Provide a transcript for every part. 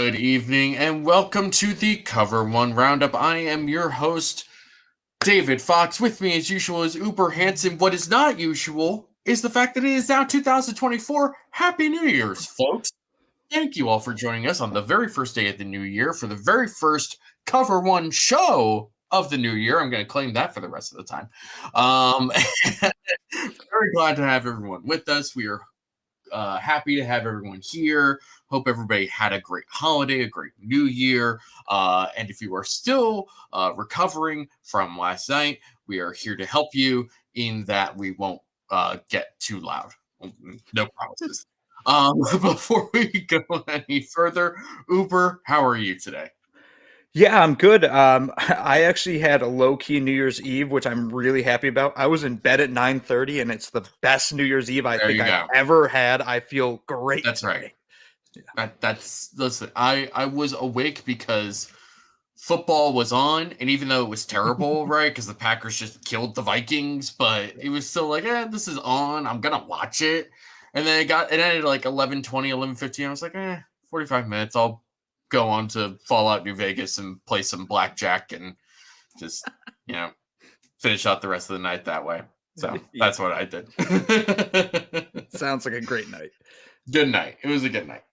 Good evening and welcome to the Cover One Roundup. I am your host, David Fox. With me, as usual, is UberHansen. What is not usual is the fact that it is now 2024. Happy New Year's, folks. Thank you all for joining us on the very first day of the new year for the very first Cover One show of the new year. I'm going to claim that for the rest of the time. Very glad to have everyone with us. We are happy to have everyone here. Hope everybody had a great holiday, a great new year. And if you are still recovering from last night, we are here to help you in that we won't get too loud. No promises. Before we go any further, Uber, how are you today? Yeah, I'm good. I actually had a low-key New Year's Eve, which I'm really happy about. I was in bed at 9:30, and it's the best New Year's Eve I There think you I've go. ever had. I feel great That's right. today. Listen, I was awake because football was on, and even though it was terrible, right, because the Packers just killed the Vikings, but it was still like, this is on. I'm gonna watch it. And then it ended like 11:20, 11:15. I was like, 45 minutes. I'll go on to Fallout New Vegas and play some blackjack and just, finish out the rest of the night that way. So that's what I did. Sounds like a great night. Good night. It was a good night.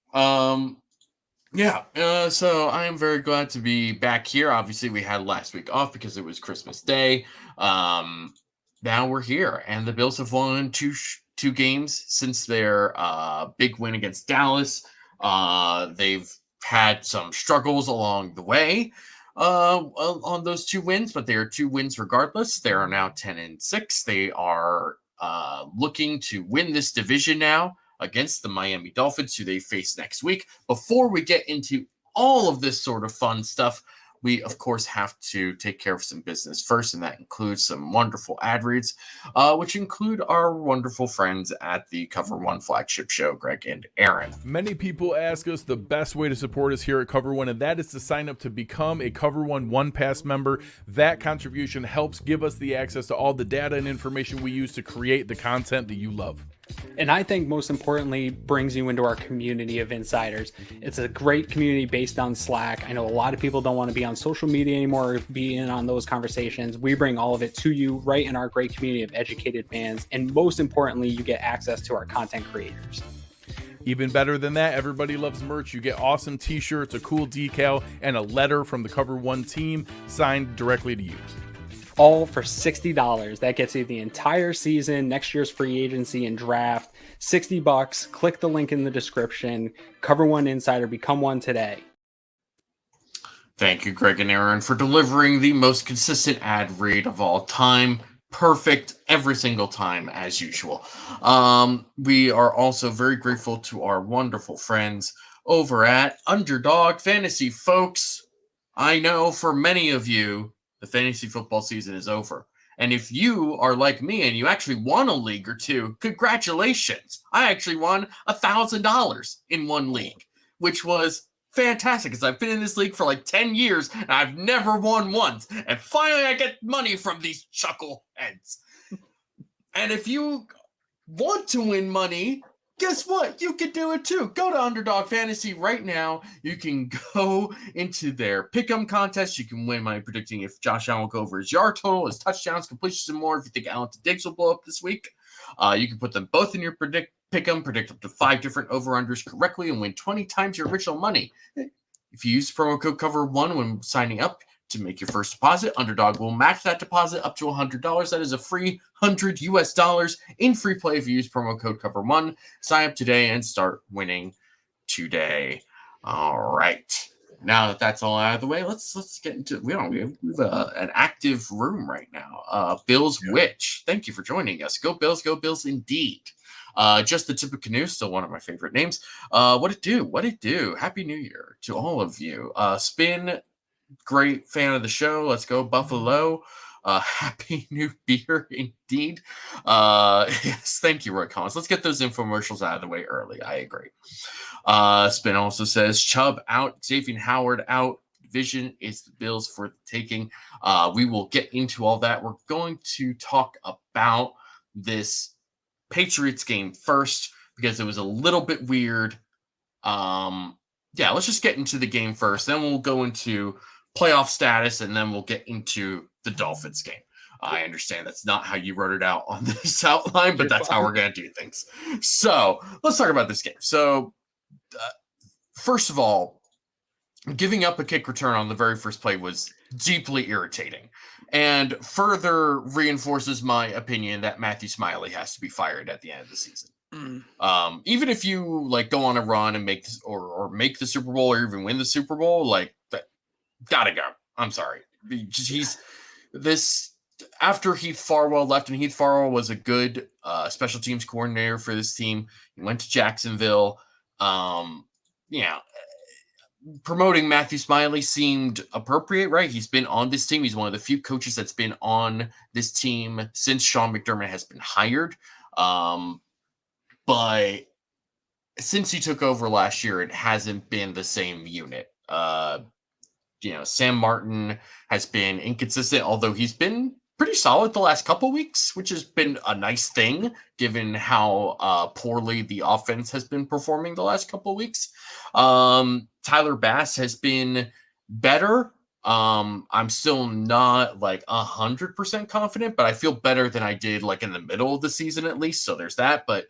So I am very glad to be back here. Obviously, we had last week off because it was Christmas Day. Now we're here, and the Bills have won two games since their big win against Dallas. They've had some struggles along the way on those two wins, but they are two wins regardless. They are now 10-6. They are looking to win this division now against the Miami Dolphins, who they face next week. Before we get into all of this sort of fun stuff, we, of course, have to take care of some business first, and that includes some wonderful ad reads, which include our wonderful friends at the Cover One flagship show, Greg and Aaron. Many people ask us the best way to support us here at Cover One, and that is to sign up to become a Cover One Pass member. That contribution helps give us the access to all the data and information we use to create the content that you love. And I think most importantly, brings you into our community of insiders. It's a great community based on Slack. I know a lot of people don't want to be on social media anymore or be in on those conversations. We bring all of it to you right in our great community of educated fans. And most importantly, you get access to our content creators. Even better than that, everybody loves merch. You get awesome t-shirts, a cool decal, and a letter from the Cover One team signed directly to you. All for $60. That gets you the entire season, next year's free agency and draft. $60. Click the link in the description. Cover One Insider. Become one today. Thank you, Greg and Aaron, for delivering the most consistent ad read of all time. Perfect every single time, as usual. We are also very grateful to our wonderful friends over at Underdog Fantasy, folks. I know for many of you, the fantasy football season is over. And if you are like me and you actually won a league or two, congratulations. I actually won $1,000 in one league, which was fantastic because I've been in this league for like 10 years and I've never won once. And finally I get money from these chuckleheads. And if you want to win money, guess what? You can do it too. Go to Underdog Fantasy right now. You can go into their pick'em contest. You can win money predicting if Josh Allen will go over his yard total, his touchdowns, completions, and more. If you think Allen to Diggs will blow up this week, you can put them both in your pick'em, predict up to 5 different over-unders correctly, and win 20 times your original money. If you use promo code COVER1 when signing up to make your first deposit, Underdog will match that deposit up to $100. That is a free $100 in free play if you use promo code COVER1. Sign up today and start winning today. All right. Now that that's all out of the way, let's get into it. We have an active room right now. Bills Witch, thank you for joining us. Go Bills indeed. Just the Tip of Canoe, still one of my favorite names. What it do? Happy New Year to all of you. Spin, great fan of the show. Let's go Buffalo. Happy New Year indeed. Yes, thank you, Roy Collins. Let's get those infomercials out of the way early. I agree. Spin also says Chubb out, Xavier Howard out. Division is the Bills for the taking. We will get into all that. We're going to talk about this Patriots game first because it was a little bit weird. yeah, let's just get into the game first. Then we'll go into playoff status, and then we'll get into the Dolphins game. I understand that's not how you wrote it out on this outline, but that's how we're going to do things. So let's talk about this game. So first of all, giving up a kick return on the very first play was deeply irritating and further reinforces my opinion that Matthew Smiley has to be fired at the end of the season. Even if you like go on a run and make this or make the Super Bowl or even win the Super Bowl, like that, gotta go. I'm sorry. He's this after Heath Farwell left, and Heath Farwell was a good special teams coordinator for this team. He went to Jacksonville. Promoting Matthew Smiley seemed appropriate, right? He's been on this team. He's one of the few coaches that's been on this team since Sean McDermott has been hired. But since he took over last year, it hasn't been the same unit. Sam Martin has been inconsistent, although he's been pretty solid the last couple weeks, which has been a nice thing given how poorly the offense has been performing the last couple weeks. Tyler Bass has been better. I'm still not like 100% confident, but I feel better than I did like in the middle of the season at least. So there's that. But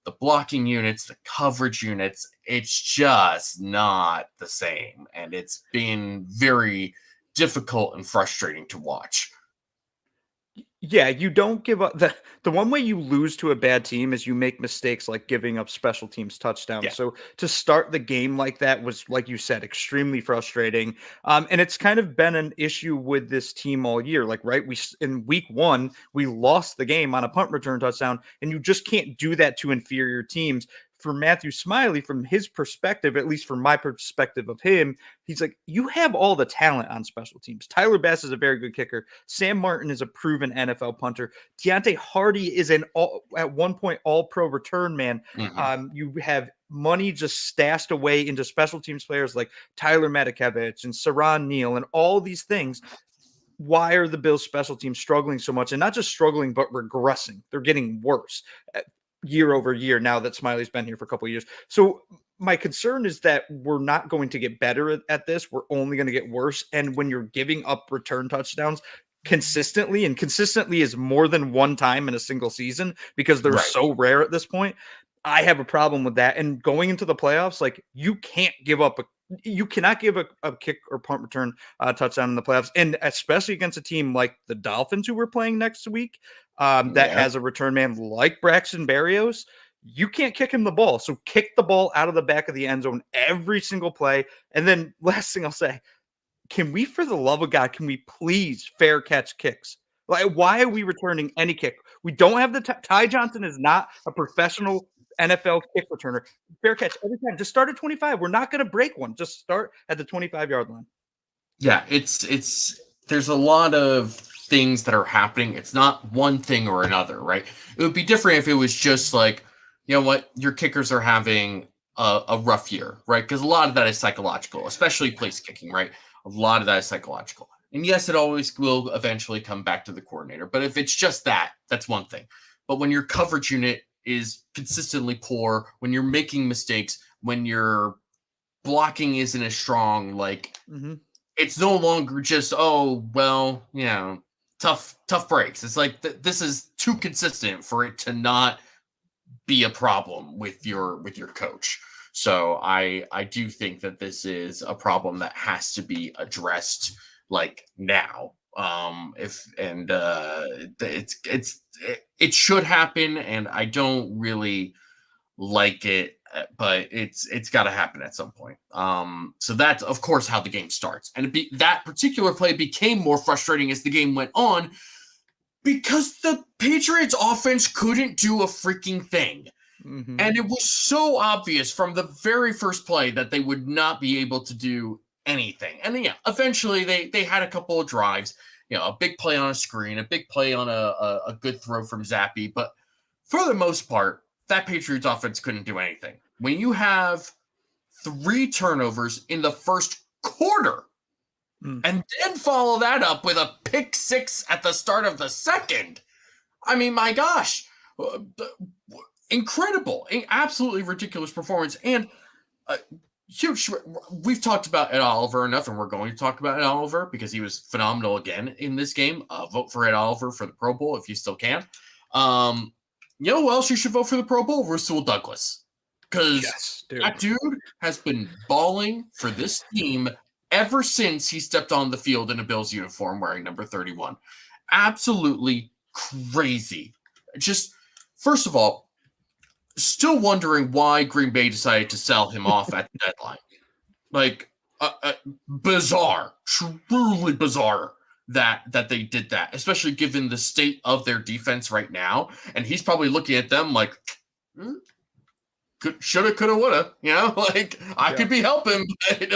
the blocking units, the coverage units, it's just not the same. And it's been very difficult and frustrating to watch. Yeah, you don't give up. The one way you lose to a bad team is you make mistakes like giving up special teams touchdowns. Yeah. So to start the game like that was, like you said, extremely frustrating. And it's kind of been an issue with this team all year. Like, right, in week 1, we lost the game on a punt return touchdown, and you just can't do that to inferior teams. For Matthew Smiley, from his perspective, at least from my perspective of him, he's like, you have all the talent on special teams. Tyler Bass is a very good kicker. Sam Martin is a proven NFL punter. Deontay Hardy is at one point all-pro return man. Mm-hmm. You have money just stashed away into special teams players like Tyler Matakevich and Saran Neal and all these things. Why are the Bills special teams struggling so much? And not just struggling, but regressing. They're getting worse year over year now that Smiley's been here for a couple of years. So my concern is that we're not going to get better at this. We're only going to get worse. And when you're giving up return touchdowns consistently, and consistently is more than one time in a single season because they're so rare at this point, I have a problem with that. And going into the playoffs, like you cannot give a kick or punt return touchdown in the playoffs. And especially against a team like the Dolphins, who we're playing next week, that has a return man like Braxton Berrios, you can't kick him the ball. So kick the ball out of the back of the end zone every single play. And then last thing I'll say, can we, for the love of God, can we please fair catch kicks? Like, why are we returning any kick? We don't have the Ty Johnson is not a professional NFL kick returner. Fair catch every time. Just start at 25. We're not going to break one. Just start at the 25-yard line. Yeah, there's a lot of things that are happening. It's not one thing or another, right? It would be different if it was just like, you know what, your kickers are having a rough year, right? Because a lot of that is psychological, especially place kicking, right? A lot of that is psychological. And yes, it always will eventually come back to the coordinator. But if it's just that, that's one thing. But when your coverage unit is consistently poor, when you're making mistakes, when your blocking isn't as strong, like it's no longer just, tough breaks. It's like this is too consistent for it to not be a problem with your coach. So I do think that this is a problem that has to be addressed like now. It should happen, and I don't really like it, but it's got to happen at some point. So that's of course how the game starts, and that particular play became more frustrating as the game went on because the Patriots offense couldn't do a freaking thing. And it was so obvious from the very first play that they would not be able to do anything. And then, eventually they had a couple of drives, a big play on a screen, a big play on a good throw from Zappe. But for the most part, that Patriots offense couldn't do anything. When you have 3 turnovers in the first quarter and then follow that up with a pick 6 at the start of the second, I mean, my gosh, incredible, absolutely ridiculous performance. And huge. We've talked about Ed Oliver enough, and we're going to talk about Ed Oliver because he was phenomenal again in this game. Vote for Ed Oliver for the Pro Bowl if you still can. You know who else you should vote for the Pro Bowl? Rasul Douglas. Because that dude has been balling for this team ever since he stepped on the field in a Bills uniform wearing number 31. Absolutely crazy. Just, first of all, still wondering why Green Bay decided to sell him off at the deadline. Like, bizarre, truly bizarre that they did that, especially given the state of their defense right now. And he's probably looking at them like, shoulda, coulda, woulda, like I could be helping, but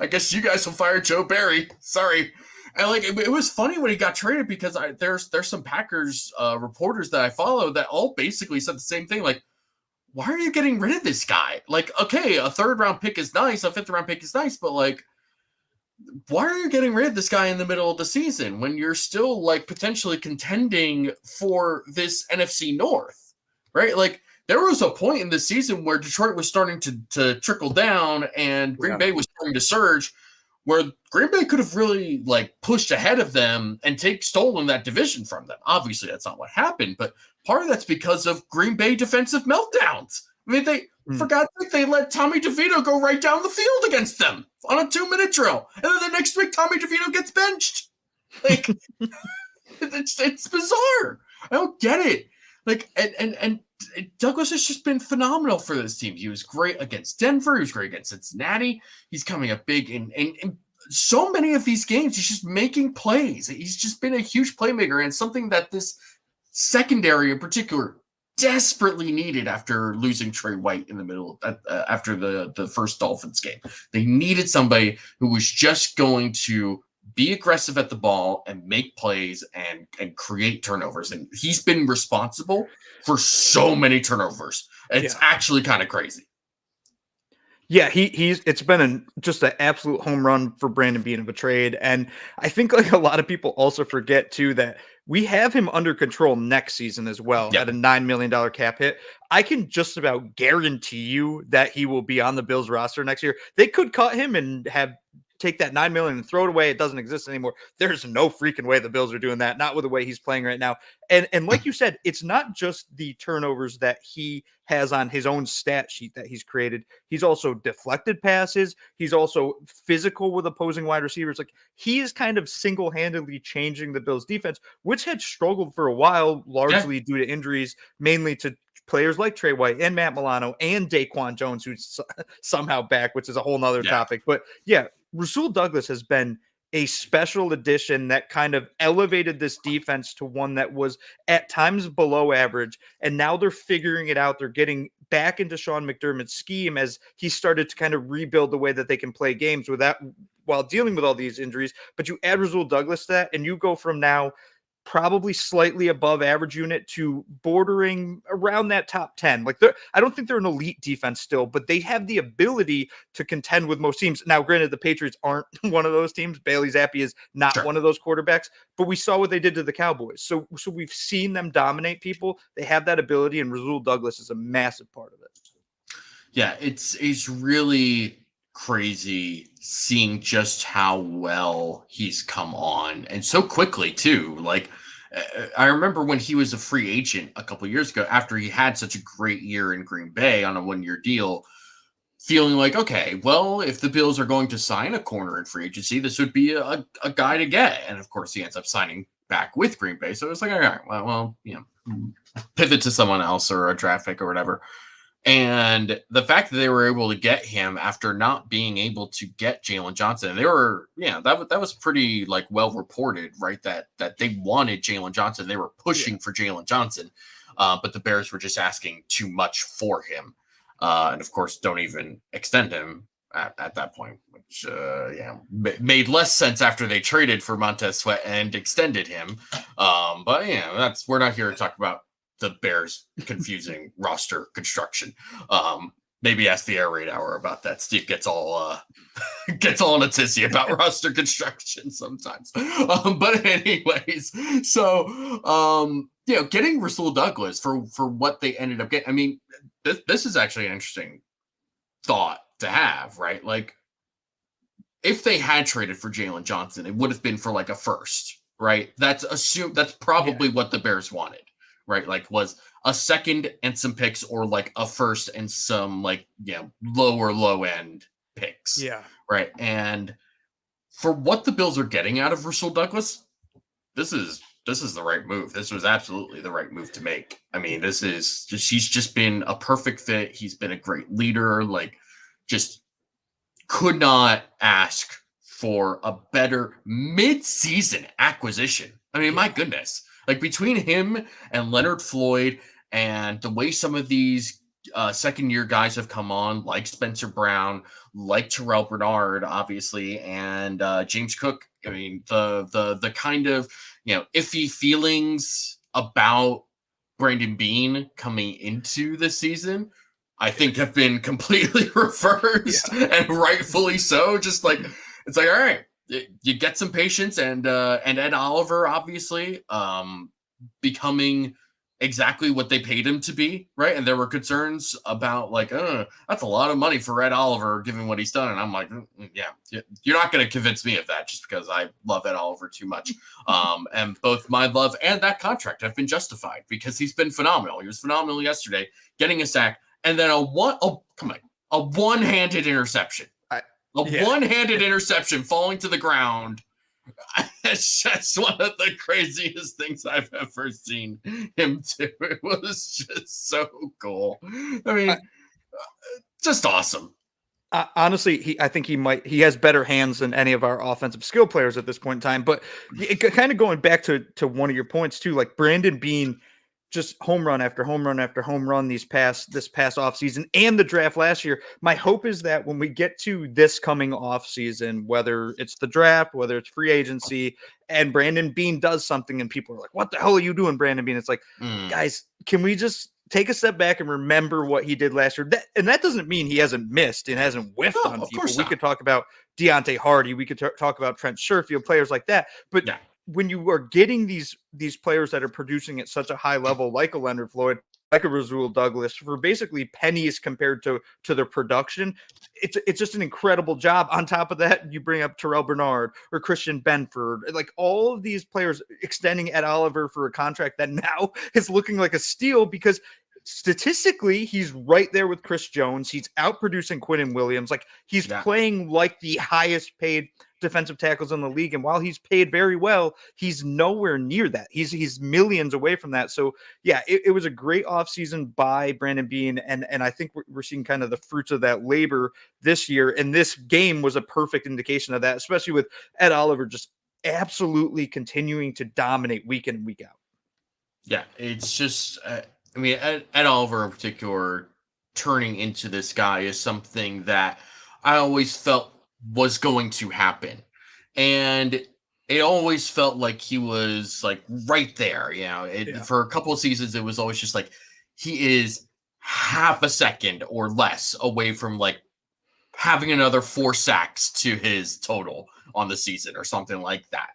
I guess you guys will fire Joe Barry. Sorry. And like it was funny when he got traded because there's some Packers reporters that I follow that all basically said the same thing. Like, why are you getting rid of this guy? Like, okay, a 3rd round pick is nice, a 5th round pick is nice, but like, why are you getting rid of this guy in the middle of the season when you're still like potentially contending for this NFC North, right? Like, there was a point in the season where Detroit was starting to trickle down and Green Bay was starting to surge, where Green Bay could have really like pushed ahead of them and stolen that division from them. Obviously, that's not what happened, but part of that's because of Green Bay defensive meltdowns. I mean, for God's sake, they let Tommy DeVito go right down the field against them on a 2-minute drill. And then the next week, Tommy DeVito gets benched. Like, it's bizarre. I don't get it. Like, and Douglas has just been phenomenal for this team. He was great against Denver. He was great against Cincinnati. He's coming up big in so many of these games. He's just making plays. He's just been a huge playmaker, and something that this secondary in particular desperately needed after losing Trey White in the middle after the first Dolphins game. They needed somebody who was just going to be aggressive at the ball and make plays and create turnovers. And he's been responsible for so many turnovers. It's actually kind of crazy. Yeah, it's been just an absolute home run for Brandon Beane of a trade. And I think like a lot of people also forget too that we have him under control next season as well at a $9 million cap hit. I can just about guarantee you that he will be on the Bills roster next year. They could cut him and take that $9 million and throw it away. It doesn't exist anymore. There's no freaking way the Bills are doing that. Not with the way he's playing right now. And like you said, it's not just the turnovers that he has on his own stat sheet that he's created. He's also deflected passes. He's also physical with opposing wide receivers. Like, he is kind of single-handedly changing the Bills defense, which had struggled for a while, largely due to injuries, mainly to players like Trey White and Matt Milano and Daquan Jones, who's somehow back, which is a whole nother topic. But yeah, Rasul Douglas has been a special addition that kind of elevated this defense to one that was at times below average. And now they're figuring it out. They're getting back into Sean McDermott's scheme as he started to kind of rebuild the way that they can play games with that while dealing with all these injuries. But you add Rasul Douglas to that, and you go from now probably slightly above average unit to bordering around that top 10. Like, I don't think they're an elite defense still, but they have the ability to contend with most teams. Now, granted, the Patriots aren't one of those teams. Bailey Zappi is not one of those quarterbacks, but we saw what they did to the Cowboys. So we've seen them dominate people. They have that ability, and Rasul Douglas is a massive part of it. Yeah, it's really crazy seeing just how well he's come on, and so quickly too. Like, I remember when he was a free agent a couple years ago, after he had such a great year in Green Bay on a 1-year deal, feeling like, okay, well, if the Bills are going to sign a corner in free agency, this would be a guy to get. And of course, he ends up signing back with Green Bay. So it's like, all right, well, pivot to someone else or a draft pick or whatever. And the fact that they were able to get him after not being able to get Jalen Johnson, they were, that was pretty like well reported, right? That they wanted Jalen Johnson. They were pushing for Jalen Johnson, but the Bears were just asking too much for him. And of course, don't even extend him at that point, which, made less sense after they traded for Montez Sweat and extended him. But we're not here to talk about the Bears confusing roster construction. Maybe ask the Air Raid Hour about that. Steve gets all in a tizzy about roster construction sometimes. But anyways, so getting Rasul Douglas for what they ended up getting. I mean, this is actually an interesting thought to have, right? Like, if they had traded for Jalen Johnson, it would have been for like a first, right? That's probably what the Bears wanted, right? Like, was a second and some picks, or like a first and some like, low end picks. Yeah. Right. And for what the Bills are getting out of Rasul Douglas, this is the right move. This was absolutely the right move to make. I mean, he's just been a perfect fit. He's been a great leader. Like, just could not ask for a better mid-season acquisition. I mean, my goodness. Like, between him and Leonard Floyd and the way some of these second-year guys have come on, like Spencer Brown, like Terrell Bernard, obviously, and James Cook. I mean, the kind of, iffy feelings about Brandon Beane coming into this season, I think, have been completely reversed, and rightfully so. Just like, it's like, all right, you get some patience, and Ed Oliver, obviously, becoming exactly what they paid him to be, right? And there were concerns about, like, that's a lot of money for Ed Oliver given what he's done. And I'm like, yeah, you're not going to convince me of that just because I love Ed Oliver too much. And both my love and that contract have been justified because he's been phenomenal. He was phenomenal yesterday, getting a sack, and then a one-handed interception. One-handed interception falling to the ground. It's just one of the craziest things I've ever seen him do. It was just so cool. I mean, just awesome. Honestly, I think he has better hands than any of our offensive skill players at this point in time. But kind of going back to one of your points too, like Brandon Beane, just home run after home run after home run this past offseason and the draft last year. My hope is that when we get to this coming offseason, whether it's the draft, whether it's free agency, and Brandon Beane does something and people are like, what the hell are you doing, Brandon Beane? It's like, guys, can we just take a step back and remember what he did last year? That doesn't mean he hasn't missed and hasn't whiffed on people. We could talk about Deontay Hardy. We could talk about Trent Sherfield, players like that. But when you are getting these players that are producing at such a high level, like a Leonard Floyd, like a Rasul Douglas, for basically pennies compared to their production, it's just an incredible job. On top of that, you bring up Terrell Bernard or Christian Benford, like all of these players extending Ed Oliver for a contract that now is looking like a steal because statistically he's right there with Chris Jones. He's outproducing Quinnen Williams. Like, he's playing like the highest paid defensive tackles in the league, and while he's paid very well, he's nowhere near that. He's millions away from that. So it was a great offseason by Brandon Beane, and I think we're seeing kind of the fruits of that labor this year, and this game was a perfect indication of that, especially with Ed Oliver just absolutely continuing to dominate week in and week out. Yeah, it's just I mean, Ed Oliver in particular turning into this guy is something that I always felt was going to happen. And it always felt like he was like right there. For a couple of seasons, it was always just like he is half a second or less away from like having another 4 sacks to his total on the season or something like that.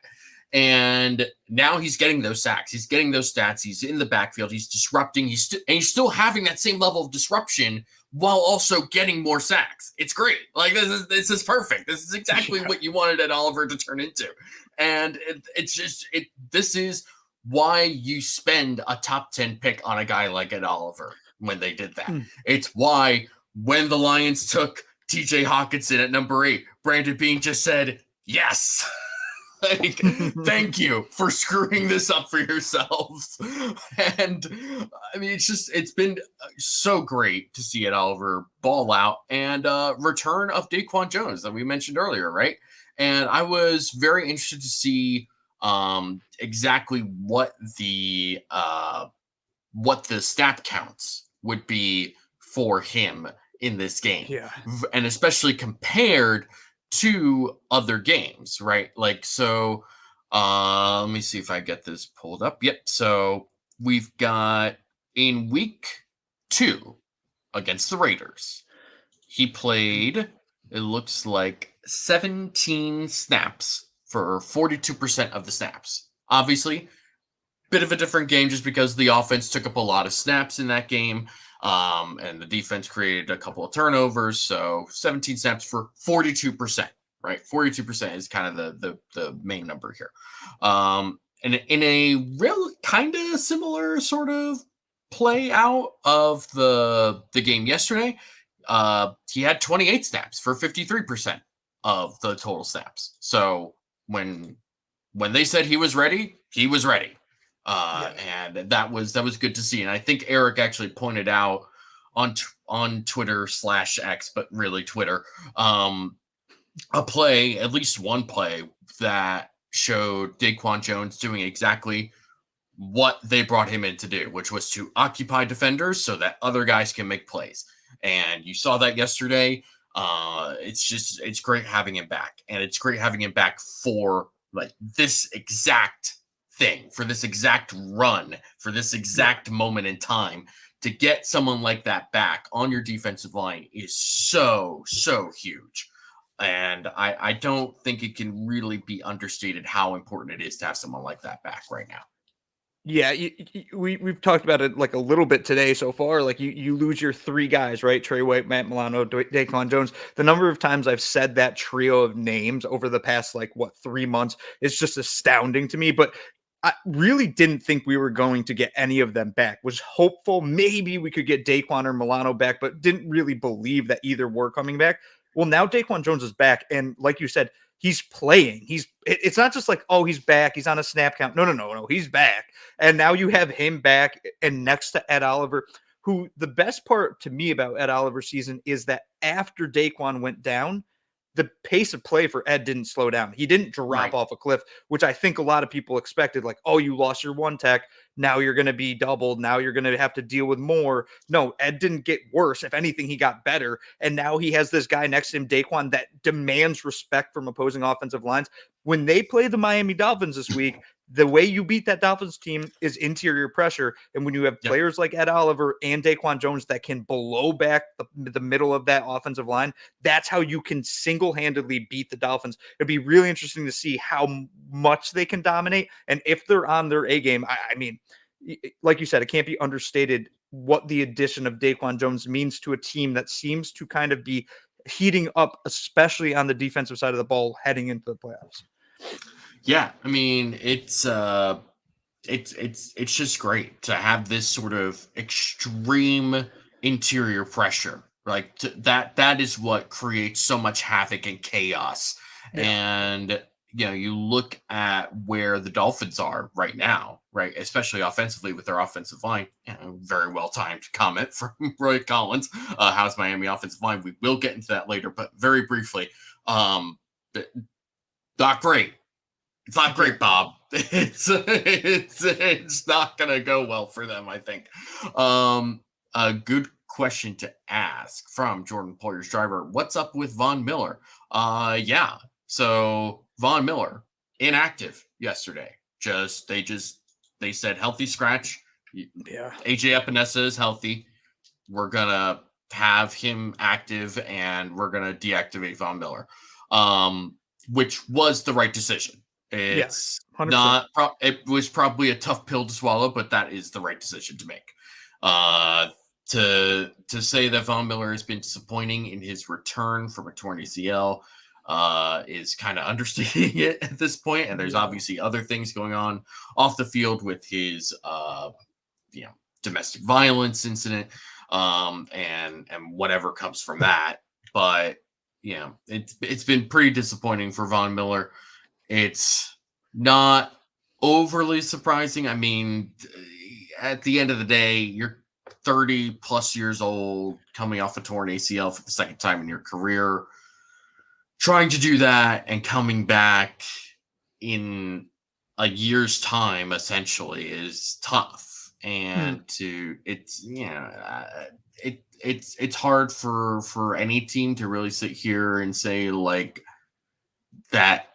And now he's getting those sacks. He's getting those stats. He's in the backfield. He's disrupting. He's still having that same level of disruption while also getting more sacks. It's great. Like, this is perfect. This is exactly what you wanted Ed Oliver to turn into. And this is why you spend a top 10 pick on a guy like Ed Oliver when they did that. It's why when the Lions took TJ Hawkinson at number 8, Brandon Beane just said, yes. Like, thank you for screwing this up for yourselves. And I mean, it's been so great to see Ed Oliver ball out, and return of Daquan Jones that we mentioned earlier, right? And I was very interested to see exactly what the stat counts would be for him in this game. And especially compared to other games, right? Like, so let me see if I get this pulled up. Yep. So we've got in week 2 against the Raiders, he played, it looks like 17 snaps for 42% of the snaps. Obviously, bit of a different game just because the offense took up a lot of snaps in that game. And the defense created a couple of turnovers. So 17 snaps for 42%, right? 42% is kind of the main number here. And in a real kind of similar sort of play out of the game yesterday, he had 28 snaps for 53% of the total snaps. So when they said he was ready, he was ready. And that was good to see. And I think Eric actually pointed out on Twitter /X, but really Twitter, at least one play that showed Daquan Jones doing exactly what they brought him in to do, which was to occupy defenders so that other guys can make plays. And you saw that yesterday. It's great having him back, and it's great having him back for like this exact thing, for this exact run, for this exact moment in time. To get someone like that back on your defensive line is so huge. And I don't think it can really be understated how important it is to have someone like that back right now. Yeah, we've talked about it like a little bit today so far. Like you lose your three guys, right? Trey White, Matt Milano, Daquan Jones. The number of times I've said that trio of names over the past 3 months is just astounding to me. But I really didn't think we were going to get any of them back. Was hopeful maybe we could get Daquan or Milano back, but didn't really believe that either were coming back. Well, now Daquan Jones is back, and like you said, he's playing. It's not just like, oh, he's back, he's on a snap count. No, he's back. And now you have him back and next to Ed Oliver, who the best part to me about Ed Oliver's season is that after Daquan went down, the pace of play for Ed didn't slow down. He didn't drop off a cliff, which I think a lot of people expected. Like, oh, you lost your one tech. Now you're going to be doubled. Now you're going to have to deal with more. No, Ed didn't get worse. If anything, he got better. And now he has this guy next to him, Daquan, that demands respect from opposing offensive lines. When they play the Miami Dolphins this week, the way you beat that Dolphins team is interior pressure. And when you have players like Ed Oliver and Daquan Jones that can blow back the middle of that offensive line, that's how you can single-handedly beat the Dolphins. It'd be really interesting to see how much they can dominate. And if they're on their A game, I mean, like you said, it can't be understated what the addition of Daquan Jones means to a team that seems to kind of be heating up, especially on the defensive side of the ball heading into the playoffs. Yeah, I mean, it's just great to have this sort of extreme interior pressure. Like that is what creates so much havoc and chaos. Yeah. And you look at where the Dolphins are right now, right? Especially offensively with their offensive line. Very well timed comment from Roy Collins. How's Miami offensive line? We will get into that later, but very briefly, not great. It's not great, Bob. It's not gonna go well for them, I think. A good question to ask from Jordan Poyer's driver. What's up with Von Miller? Yeah. So Von Miller inactive yesterday. They said healthy scratch. Yeah. AJ Epinesa is healthy. We're gonna have him active and we're gonna deactivate Von Miller. Which was the right decision. It's not. It was probably a tough pill to swallow, but that is the right decision to make. To say that Von Miller has been disappointing in his return from a torn ACL is kind of understating it at this point. And there's obviously other things going on off the field with his domestic violence incident and whatever comes from that. But it's been pretty disappointing for Von Miller. It's not overly surprising. I mean, at the end of the day, you're 30 plus years old, coming off a torn ACL for the second time in your career. Trying to do that and coming back in a year's time, essentially, is tough. And it's hard for any team to really sit here and say like that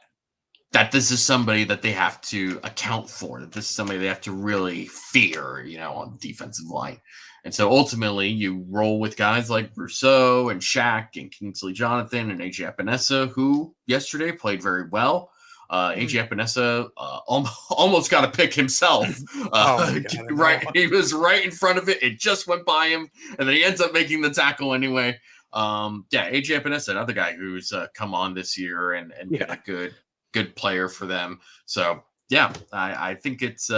this is somebody that they have to account for, that this is somebody they have to really fear, on the defensive line. And so ultimately you roll with guys like Rousseau and Shaq and Kingsley Jonathan and AJ Epinesa, who yesterday played very well. AJ Epinesa almost got a pick himself. Oh my God, Right, he was right in front of it. It just went by him, and then he ends up making the tackle anyway. AJ Epinesa, another guy who's come on this year and been a good player for them. So yeah, I think it's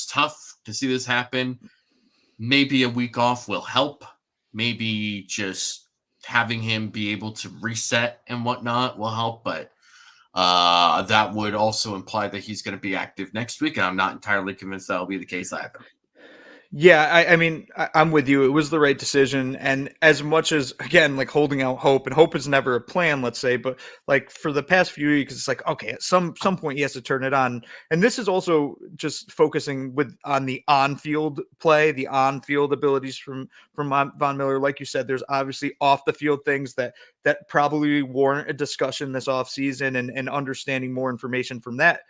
tough to see this happen. Maybe a week off will help. Maybe just having him be able to reset and whatnot will help, but that would also imply that he's going to be active next week, and I'm not entirely convinced that'll be the case either. Yeah, I mean, I'm with you. It was the right decision. And as much as, again, like holding out hope, and hope is never a plan, let's say, but like for the past few weeks, it's like, okay, at some point he has to turn it on. And this is also just focusing on the on-field play, the on-field abilities from Von Miller. Like you said, there's obviously off-the-field things that probably warrant a discussion this offseason and understanding more information from that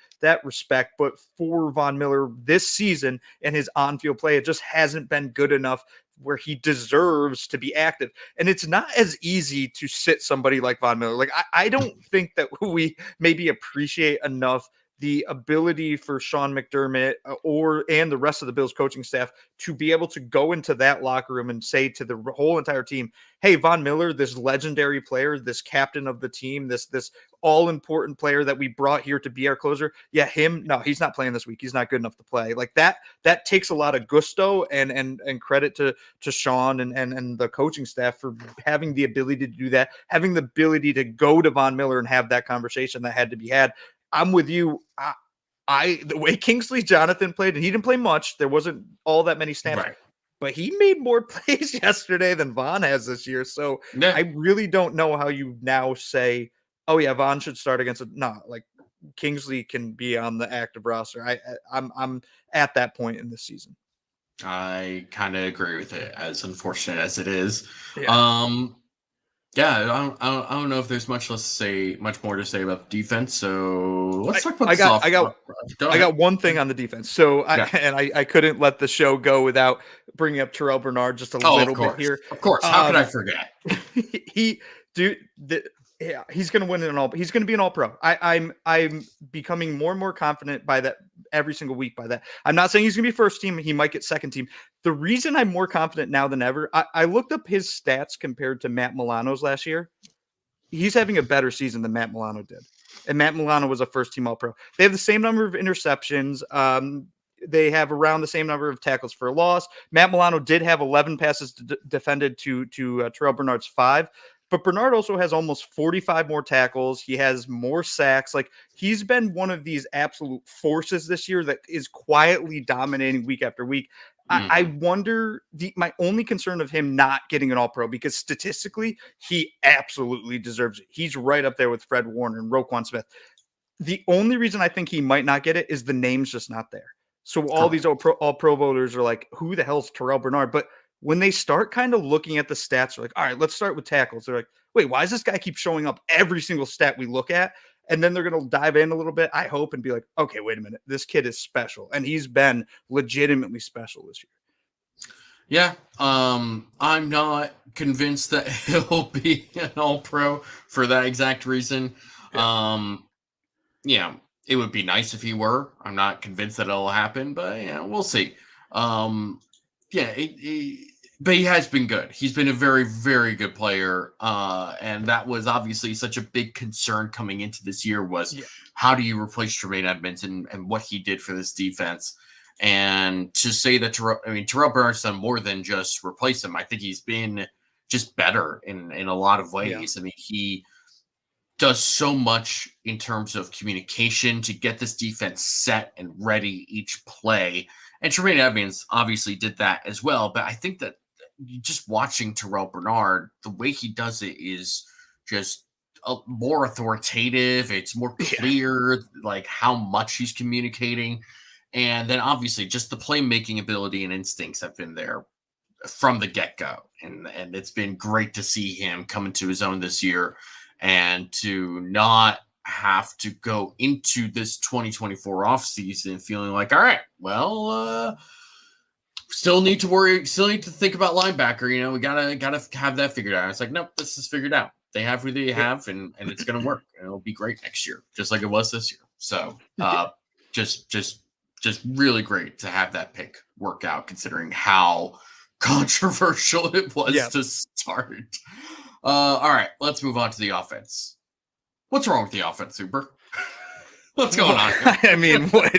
respect. But for Von Miller this season and his on-field play, it just hasn't been good enough where he deserves to be active. And it's not as easy to sit somebody like Von Miller. Like, I don't think that we maybe appreciate enough the ability for Sean McDermott and the rest of the Bills coaching staff to be able to go into that locker room and say to the whole entire team, hey, Von Miller, this legendary player, this captain of the team, this all-important player that we brought here to be our closer. Yeah, no, he's not playing this week. He's not good enough to play. Like that takes a lot of gusto and credit to Sean and the coaching staff for having the ability to do that, having the ability to go to Von Miller and have that conversation that had to be had. I'm with you. The way Kingsley Jonathan played, and he didn't play much. There wasn't all that many snaps, Right. but he made more plays yesterday than Von has this year. So I really don't know how you now say, oh yeah, Von should start against it. No, like Kingsley can be on the active roster. I'm at that point in this season. I kind of agree with it, as unfortunate as it is. Yeah. I don't know if there's much more to say about the defense. So let's talk about I got one thing on the defense. So I couldn't let the show go without bringing up Terrell Bernard just a little bit here. Of course, how could I forget? He's going to win an all. He's going to be an all-pro. I'm becoming more and more confident by that every single week. By that, I'm not saying he's going to be first team. He might get second team. The reason I'm more confident now than ever, I looked up his stats compared to Matt Milano's last year. He's having a better season than Matt Milano did, and Matt Milano was a first-team all-pro. They have the same number of interceptions. They have around the same number of tackles for a loss. Matt Milano did have 11 passes defended to Terrell Bernard's 5. But Bernard also has almost 45 more tackles. He has more sacks. Like, he's been one of these absolute forces this year that is quietly dominating week after week. I wonder, my only concern of him not getting an all-pro, because statistically, he absolutely deserves it. He's right up there with Fred Warner and Roquan Smith. The only reason I think he might not get it is the name's just not there. So all these all-pro voters are like, who the hell's Terrell Bernard? But when they start kind of looking at the stats, they're like, all right, let's start with tackles. They're like, wait, why does this guy keep showing up every single stat we look at? And then they're going to dive in a little bit, I hope, and be like, okay, wait a minute. This kid is special. And he's been legitimately special this year. Yeah. I'm not convinced that he'll be an all-pro for that exact reason. Yeah. It would be nice if he were. I'm not convinced that it'll happen, but yeah, we'll see. But he has been good. He's been a very, very good player. And that was obviously such a big concern coming into this year was how do you replace Tremaine Edmonds and what he did for this defense? And to say that Terrell Bernard's done more than just replace him. I think he's been just better in a lot of ways. Yeah. I mean, he does so much in terms of communication to get this defense set and ready each play. And Tremaine Edmonds obviously did that as well. But I think that just watching Terrell Bernard, the way he does it is just more authoritative. It's more clear, like how much he's communicating. And then obviously just the playmaking ability and instincts have been there from the get-go. And it's been great to see him come into his own this year and to not have to go into this 2024 offseason feeling like, all right, well, still need to think about linebacker. You know, we gotta have that figured out. It's like, nope, this is figured out. They have who they have, and it's gonna work. And it'll be great next year, just like it was this year. So just really great to have that pick work out, considering how controversial it was to start. All right, let's move on to the offense. What's wrong with the offense, Uber? What's going on here? I mean, what,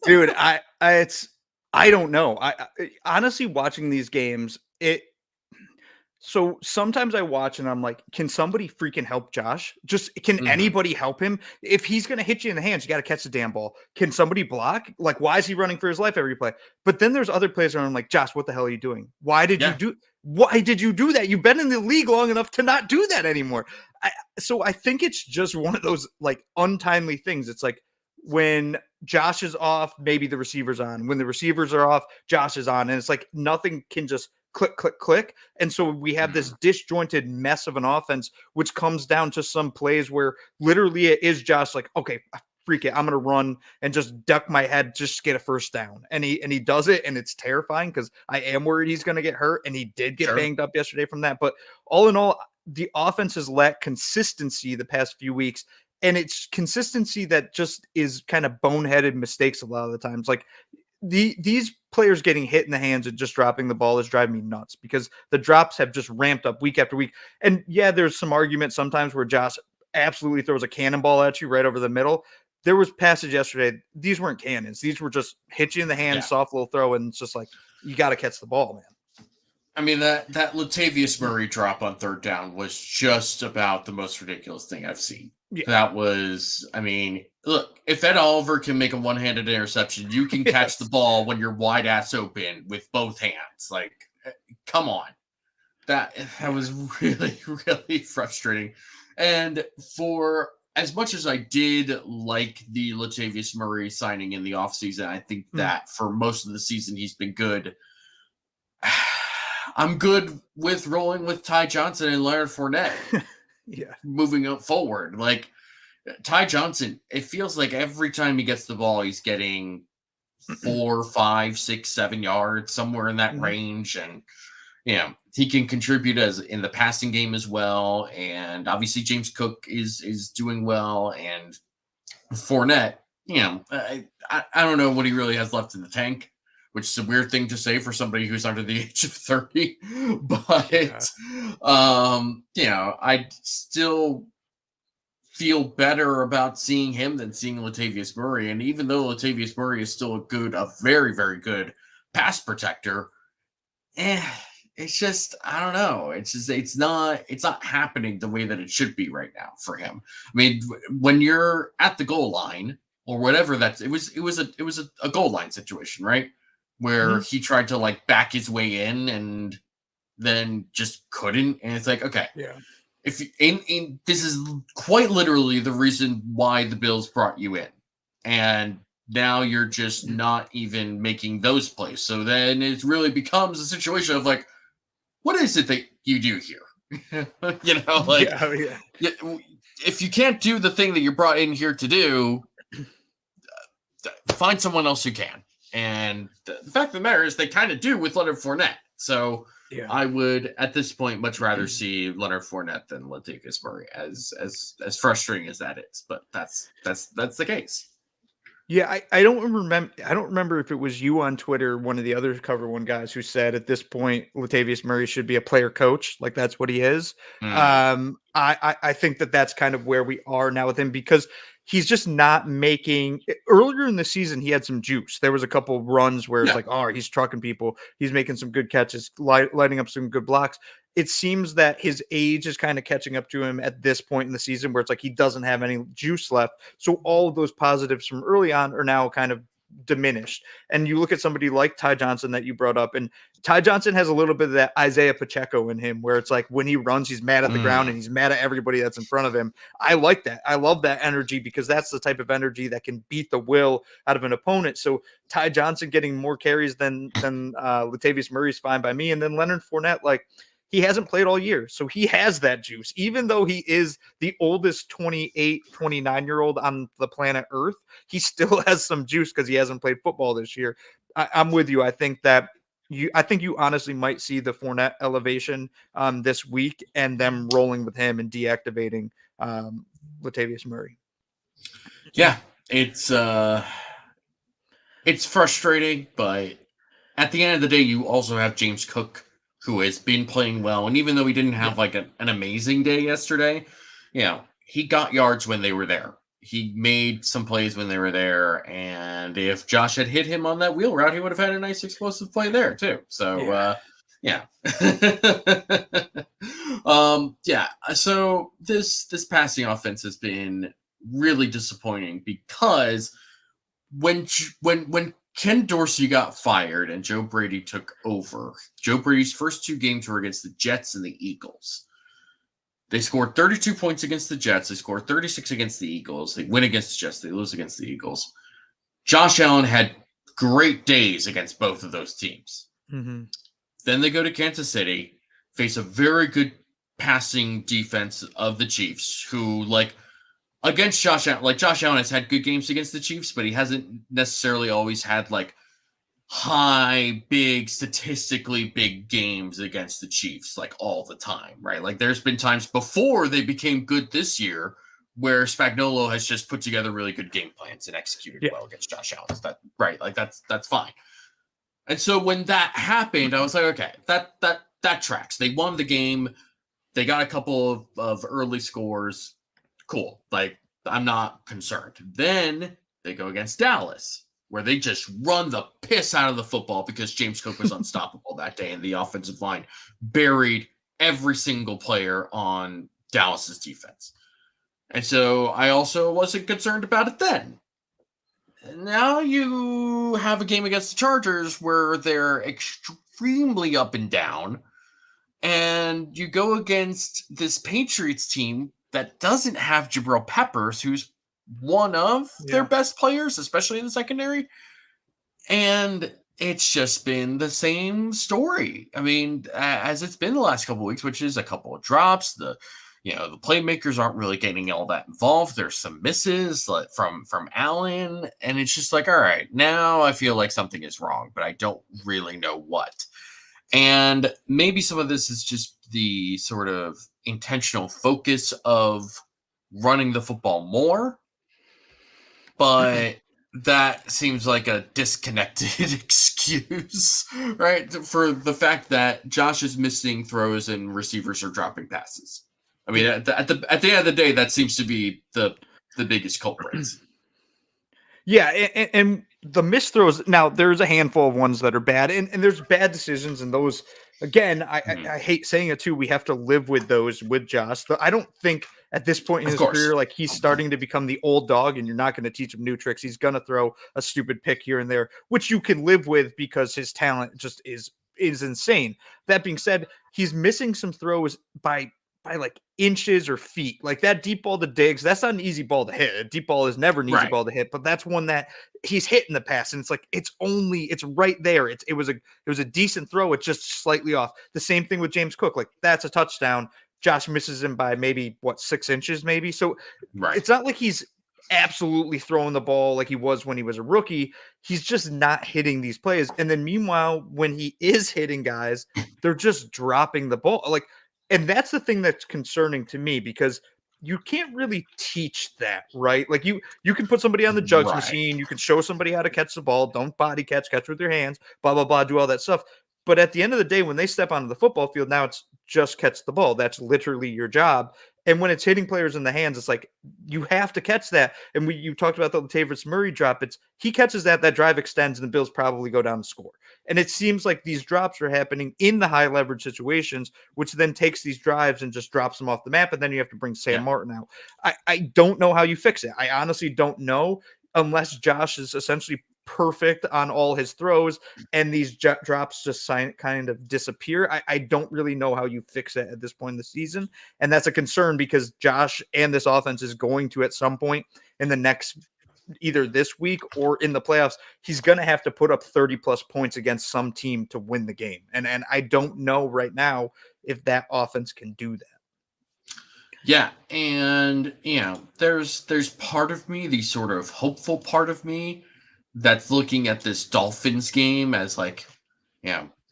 dude? I don't know. I honestly, watching these games, so sometimes I watch and I'm like, can somebody freaking help Josh? Just can anybody help him? If he's going to hit you in the hands, you got to catch the damn ball. Can somebody block? Like, why is he running for his life every play? But then there's other plays where I'm like, Josh, what the hell are you doing? Why did you do that? You've been in the league long enough to not do that anymore. So I think it's just one of those like untimely things. It's like when Josh is off, maybe the receiver's on. When the receivers are off, Josh is on. And it's like nothing can just click, click, click. And so we have this disjointed mess of an offense, which comes down to some plays where literally it is Josh like, okay, freak it, I'm going to run and just duck my head, just get a first down. And he does it. And it's terrifying because I am worried he's going to get hurt. And he did get banged up yesterday from that. But all in all, the offense has lacked consistency the past few weeks. And it's consistency that just is kind of boneheaded mistakes a lot of the times. Like these players getting hit in the hands and just dropping the ball is driving me nuts because the drops have just ramped up week after week. And yeah, there's some argument sometimes where Josh absolutely throws a cannonball at you right over the middle. There was passage yesterday. These weren't cannons. These were just hit you in the hand, soft little throw. And it's just like, you got to catch the ball, man. I mean, that Latavius Murray drop on third down was just about the most ridiculous thing I've seen. Yeah. That was, I mean, look, if Ed Oliver can make a one-handed interception, you can catch the ball when you're wide ass open with both hands. Like, come on. That was really, really frustrating. And for as much as I did like the Latavius Murray signing in the offseason, I think that for most of the season he's been good. I'm good with rolling with Ty Johnson and Leonard Fournette. Moving up forward. Like Ty Johnson, it feels like every time he gets the ball, he's getting 4, 5, 6, 7 yards, somewhere in that range. And, he can contribute as in the passing game as well. And obviously James Cook is doing well. And Fournette, I don't know what he really has left in the tank, which is a weird thing to say for somebody who's under the age of 30. But, I still feel better about seeing him than seeing Latavius Murray. And even though Latavius Murray is still a very, very good pass protector, it's just, I don't know. It's just, it's not happening the way that it should be right now for him. I mean, when you're at the goal line or whatever, it was a goal line situation, right? Where he tried to like back his way in and then just couldn't. And it's like, okay, if this is quite literally the reason why the Bills brought you in. And now you're just not even making those plays. So then it really becomes a situation of like, what is it that you do here? If you can't do the thing that you're brought in here to do, find someone else who can. And the fact of the matter is they kind of do with Leonard Fournette. So I would, at this point, much rather see Leonard Fournette than Latavius Murray, as frustrating as that is. But that's the case. Yeah, I don't remember if it was you on Twitter, one of the other Cover One guys, who said at this point Latavius Murray should be a player coach, like that's what he is. I think that's kind of where we are now with him because he's just not making. Earlier in the season, he had some juice. There was a couple runs where it's like, oh, he's trucking people. He's making some good catches, lighting up some good blocks. It seems that his age is kind of catching up to him at this point in the season where it's like he doesn't have any juice left. So all of those positives from early on are now kind of diminished. And you look at somebody like Ty Johnson that you brought up, and Ty Johnson has a little bit of that Isaiah Pacheco in him where it's like when he runs, he's mad at the ground and he's mad at everybody that's in front of him. I like that. I love that energy because that's the type of energy that can beat the will out of an opponent. So Ty Johnson getting more carries than Latavius Murray is fine by me. And then Leonard Fournette, like, he hasn't played all year, so he has that juice. Even though he is the oldest 28, 29-year-old on the planet Earth, he still has some juice because he hasn't played football this year. I'm with you. I think you honestly might see the Fournette elevation this week and them rolling with him and deactivating Latavius Murray. Yeah, it's frustrating, but at the end of the day, you also have James Cook, who has been playing well, and even though he didn't have like an amazing day yesterday, he got yards when they were there. He made some plays when they were there, and if Josh had hit him on that wheel route, he would have had a nice explosive play there too. So, yeah. So this passing offense has been really disappointing because when Ken Dorsey got fired and Joe Brady took over, Joe Brady's first 2 games were against the Jets and the Eagles. They scored 32 points against the Jets. They scored 36 against the Eagles. They win against the Jets. They lose against the Eagles. Josh Allen had great days against both of those teams. Mm-hmm. Then they go to Kansas City, face a very good passing defense of the Chiefs, who, against Josh Allen, Josh Allen has had good games against the Chiefs, but he hasn't necessarily always had, statistically big games against the Chiefs, all the time, right? There's been times before they became good this year where Spagnuolo has just put together really good game plans and executed well against Josh Allen. That's fine. And so when that happened, I was like, okay, that tracks. They won the game. They got a couple of early scores. Cool. I'm not concerned. Then they go against Dallas, where they just run the piss out of the football because James Cook was unstoppable that day, and the offensive line buried every single player on Dallas's defense. And so I also wasn't concerned about it then. Now you have a game against the Chargers where they're extremely up and down, and you go against this Patriots team that doesn't have Jabril Peppers, who's one of their best players, especially in the secondary. And it's just been the same story. I mean, as it's been the last couple of weeks, which is a couple of drops. The playmakers aren't really getting all that involved. There's some misses from Allen, and it's just all right, now I feel like something is wrong, but I don't really know what. And maybe some of this is just the sort of intentional focus of running the football more, but that seems like a disconnected excuse, right? For the fact that Josh is missing throws and receivers are dropping passes. I mean, at the end of the day, that seems to be the biggest culprits. Yeah, and the missed throws, now there's a handful of ones that are bad, and there's bad decisions, and those, again, I hate saying it too, we have to live with those with Josh. I don't think at this point in his career, he's starting to become the old dog, and you're not going to teach him new tricks. He's going to throw a stupid pick here and there, which you can live with because his talent just is insane. That being said, he's missing some throws by inches or feet. That deep ball to Diggs, that's not an easy ball to hit. A deep ball is never an easy ball to hit, but that's one that he's hitting the pass, and it's right there. It was a decent throw. It's just slightly off. The same thing with James Cook. That's a touchdown. Josh misses him by maybe 6 inches, maybe. So it's not like he's absolutely throwing the ball like he was when he was a rookie. He's just not hitting these plays. And then meanwhile, when he is hitting guys, they're just dropping the ball. And that's the thing that's concerning to me, because you can't really teach that, right? You can put somebody on the jugs machine. You can show somebody how to catch the ball. Don't body catch with your hands, blah, blah, blah, do all that stuff. But at the end of the day, when they step onto the football field, now it's just catch the ball. That's literally your job. And when it's hitting players in the hands, it's you have to catch that. And you talked about the Latavius Murray drop. He catches that drive extends, and the Bills probably go down to score. And it seems like these drops are happening in the high leverage situations, which then takes these drives and just drops them off the map. And then you have to bring Sam Martin out. I don't know how you fix it. I honestly don't know, unless Josh is essentially perfect on all his throws and these drops just kind of disappear. I don't really know how you fix it at this point in the season. And that's a concern, because Josh and this offense is going to, at some point in the next, either this week or in the playoffs, he's going to have to put up 30 plus points against some team to win the game. And I don't know right now if that offense can do that. Yeah, and there's part of me, the sort of hopeful part of me, that's looking at this Dolphins game as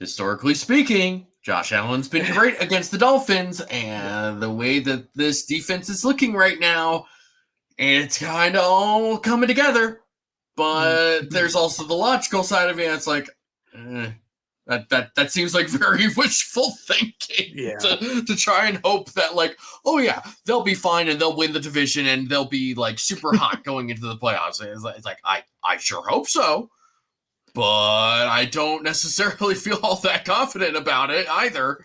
historically speaking, Josh Allen's been great against the Dolphins, and the way that this defense is looking right now, it's kind of all coming together. But there's also the logical side of it. It's like, that seems like very wishful thinking to try and hope that, like, oh yeah, they'll be fine and they'll win the division and they'll be like super hot going into the playoffs. It's like I sure hope so, but I don't necessarily feel all that confident about it either.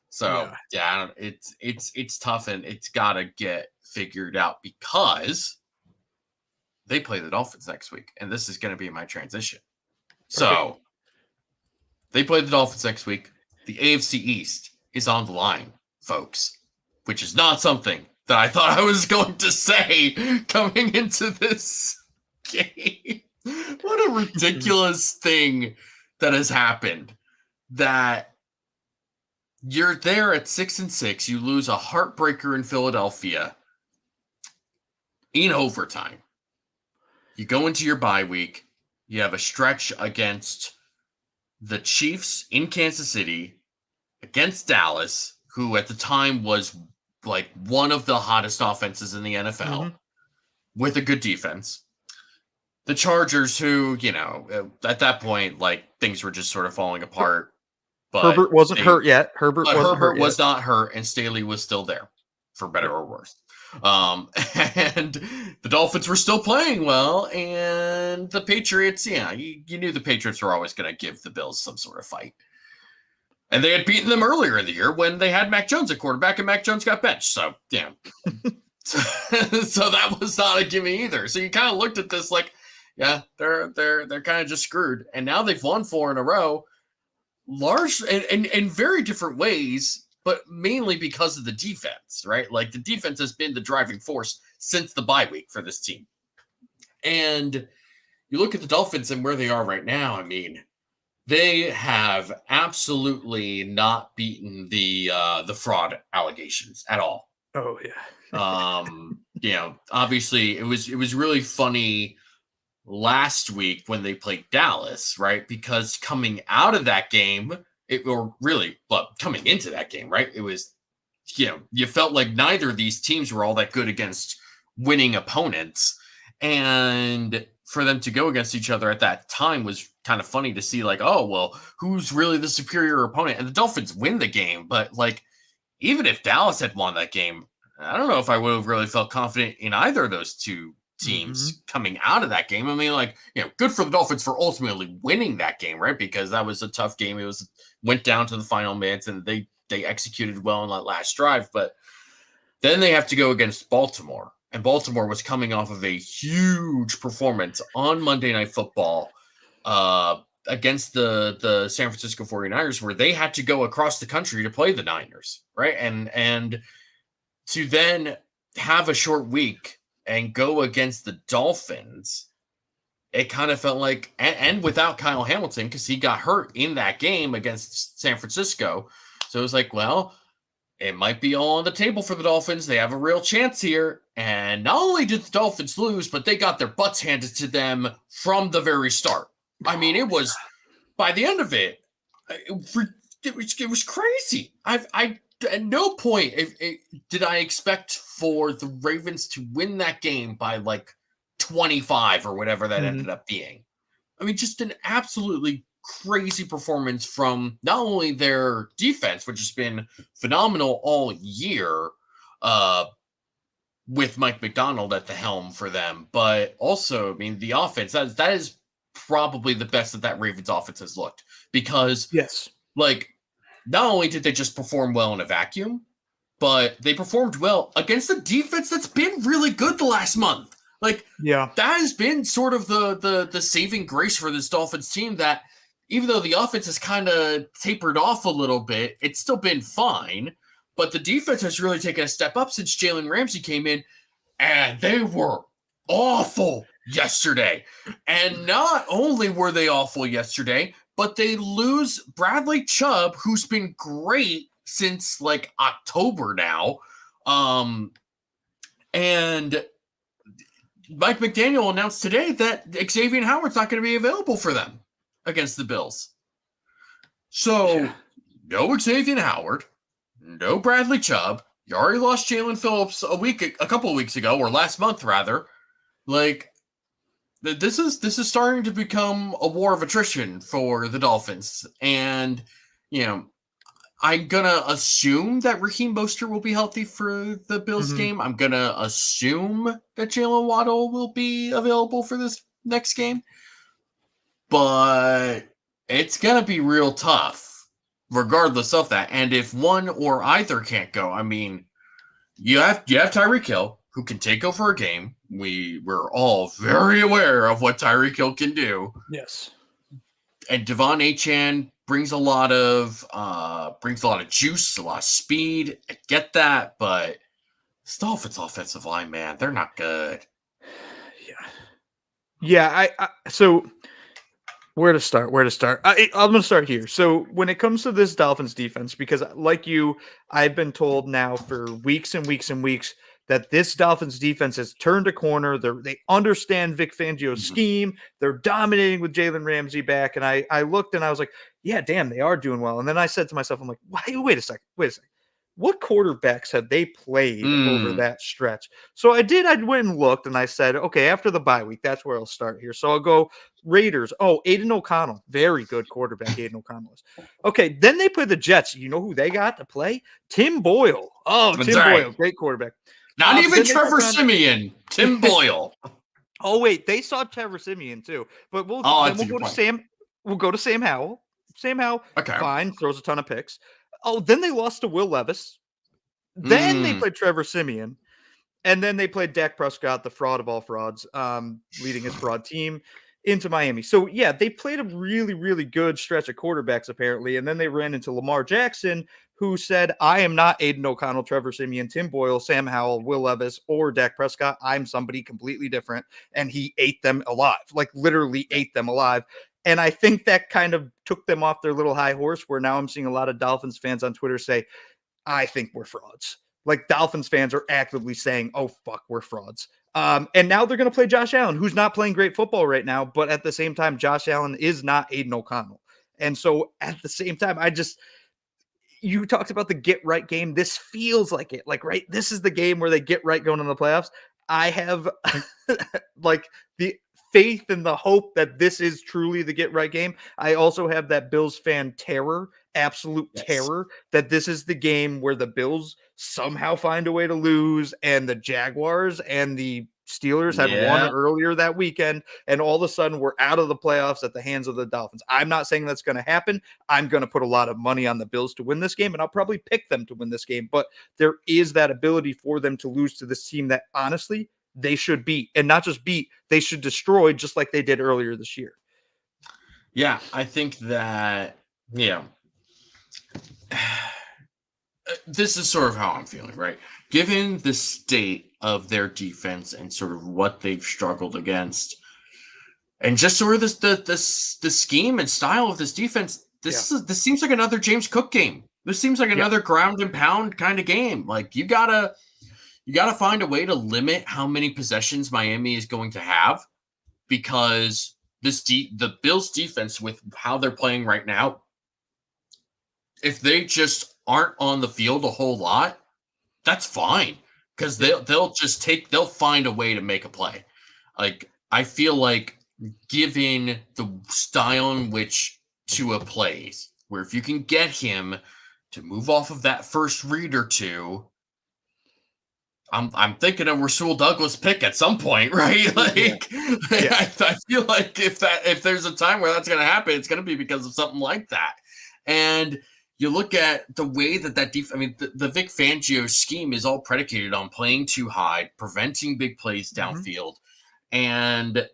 So yeah, it's tough and it's got to get figured out because they play the Dolphins next week, and this is going to be my transition. So they play the Dolphins next week. The AFC East is on the line, folks, which is not something that I thought I was going to say coming into this game. What a ridiculous thing that has happened, that you're there at 6-6. You lose a heartbreaker in Philadelphia in overtime. You go into your bye week. You have a stretch against the Chiefs in Kansas City, against Dallas, who at the time was like one of the hottest offenses in the NFL, with a good defense. The Chargers, who, you know, at that point, like, things were just sort of falling apart. But Herbert wasn't hurt yet. Herbert was not hurt, and Staley was still there, for better or worse. And the Dolphins were still playing well, and the Patriots, you knew the Patriots were always going to give the Bills some sort of fight. And they had beaten them earlier in the year when they had Mac Jones at quarterback, and Mac Jones got benched. So, yeah. So that was not a gimme either. So you kind of looked at this like, yeah, they're kind of just screwed. And now they've won 4 in a row, large and in very different ways, but mainly because of the defense, right? Like, the defense has been the driving force since the bye week for this team. And you look at the Dolphins and where they are right now. I mean, they have absolutely not beaten the fraud allegations at all. Oh yeah. You know, obviously it was really funny last week when they played Dallas, right? Because coming out of that game, coming into that game, right? It was, you know, you felt like neither of these teams were all that good against winning opponents. And for them to go against each other at that time was kind of funny to see, like, oh, well, who's really the superior opponent? And the Dolphins win the game. But, like, even if Dallas had won that game, I don't know if I would have really felt confident in either of those two teams coming out of that game. I mean, like, you know, good for the Dolphins for ultimately winning that game, right? Because that was a tough game. It went down to the final minutes, and they executed well on that last drive. But then they have to go against Baltimore. And Baltimore was coming off of a huge performance on Monday Night Football against the San Francisco 49ers, where they had to go across the country to play the Niners, right? And to then have a short week and go against the Dolphins, it kind of felt like, and without Kyle Hamilton, because he got hurt in that game against San Francisco. So it was like, well, it might be all on the table for the Dolphins. They have a real chance here. And not only did the Dolphins lose, but they got their butts handed to them from the very start. I mean, it was, by the end of it, it was crazy. I at no point did I expect for the Ravens to win that game by like 25 or whatever that ended up being. I mean, just an absolutely crazy performance from not only their defense, which has been phenomenal all year, with Mike McDonald at the helm for them, but also, I mean, the offense, that is probably the best that Ravens offense has looked, because like, not only did they just perform well in a vacuum, but they performed well against a defense that's been really good the last month. Like, that has been sort of the saving grace for this Dolphins team, that even though the offense has kind of tapered off a little bit, it's still been fine. But the defense has really taken a step up since Jalen Ramsey came in, and they were awful yesterday. And not only were they awful yesterday, but they lose Bradley Chubb, who's been great since like October now. And Mike McDaniel announced today that Xavier Howard's not going to be available for them against the Bills. So no Xavier Howard, no Bradley Chubb, You already lost Jalen Phillips a couple of weeks ago, or last month rather. Like, this is starting to become a war of attrition for the Dolphins, and I'm gonna assume that Raheem Mostert will be healthy for the Bills game. I'm gonna assume that Jalen Waddle will be available for this next game, but it's gonna be real tough, regardless of that. And if one or either can't go, I mean, you have Tyreek Hill, who can take over a game. We're all very aware of what Tyreek Hill can do. Yes. And Devon Achane brings a lot of juice, a lot of speed. I get that, but this Dolphins offensive line, man, they're not good. Yeah. So where to start? I'm going to start here. So when it comes to this Dolphins defense, because like you, I've been told now for weeks and weeks and weeks that this Dolphins defense has turned a corner. They understand Vic Fangio's scheme. They're dominating with Jalen Ramsey back. And I looked and I was like, yeah, damn, they are doing well. And then I said to myself, I'm like, wait a second. What quarterbacks have they played over that stretch? So I went and looked and I said, okay, after the bye week, that's where I'll start here. So I'll go Raiders. Oh, Aiden O'Connell. Very good quarterback, Aiden O'Connell is. Okay, then they play the Jets. You know who they got to play? Tim Boyle. Oh, That's Tim right. Boyle. Great quarterback. Not even Trevor Siemian. Tim Boyle. Oh, wait. They saw Trevor Siemian too. But we'll go to Sam. We'll go to Sam Howell. Sam Howell, fine, throws a ton of picks. Oh, then they lost to Will Levis. Then they played Trevor Siemian. And then they played Dak Prescott, the fraud of all frauds, leading his fraud team into Miami. So, yeah, they played a really, really good stretch of quarterbacks, apparently. And then they ran into Lamar Jackson, who said, I am not Aiden O'Connell, Trevor Siemian, Tim Boyle, Sam Howell, Will Levis, or Dak Prescott. I'm somebody completely different. And he ate them alive, like literally ate them alive. And I think that kind of took them off their little high horse, where now I'm seeing a lot of Dolphins fans on Twitter say, I think we're frauds. Like Dolphins fans are actively saying, oh, fuck, we're frauds. And now they're going to play Josh Allen, who's not playing great football right now. But at the same time, Josh Allen is not Aiden O'Connell. And so at the same time, you talked about the get right game. This feels like it. Like, right, this is the game where they get right going in the playoffs. I have like the faith and the hope that this is truly the get right game. I also have that Bills fan terror, absolute terror, that this is the game where the Bills somehow find a way to lose, and the Jaguars and the Steelers had won earlier that weekend, and all of a sudden we're out of the playoffs at the hands of the Dolphins. I'm not saying that's going to happen. I'm going to put a lot of money on the Bills to win this game, and I'll probably pick them to win this game, but there is that ability for them to lose to this team that honestly they should beat, and not just beat, they should destroy, just like they did earlier this year. Yeah, I think that, this is sort of how I'm feeling, right? Given the state of their defense and sort of what they've struggled against, and just sort of the scheme and style of this defense, this seems like another James Cook game. This seems like another ground and pound kind of game. Like, you gotta find a way to limit how many possessions Miami is going to have, because the Bills defense, with how they're playing right now, if they just aren't on the field a whole lot, that's fine, because they'll find a way to make a play. Like, I feel like, given the style in which Tua plays, where if you can get him to move off of that first read or two, I'm thinking of Rasul Douglas pick at some point, right? Like, I feel like if there's a time where that's going to happen, it's going to be because of something like that. And you look at the way that the Vic Fangio scheme is all predicated on playing too high, preventing big plays downfield, and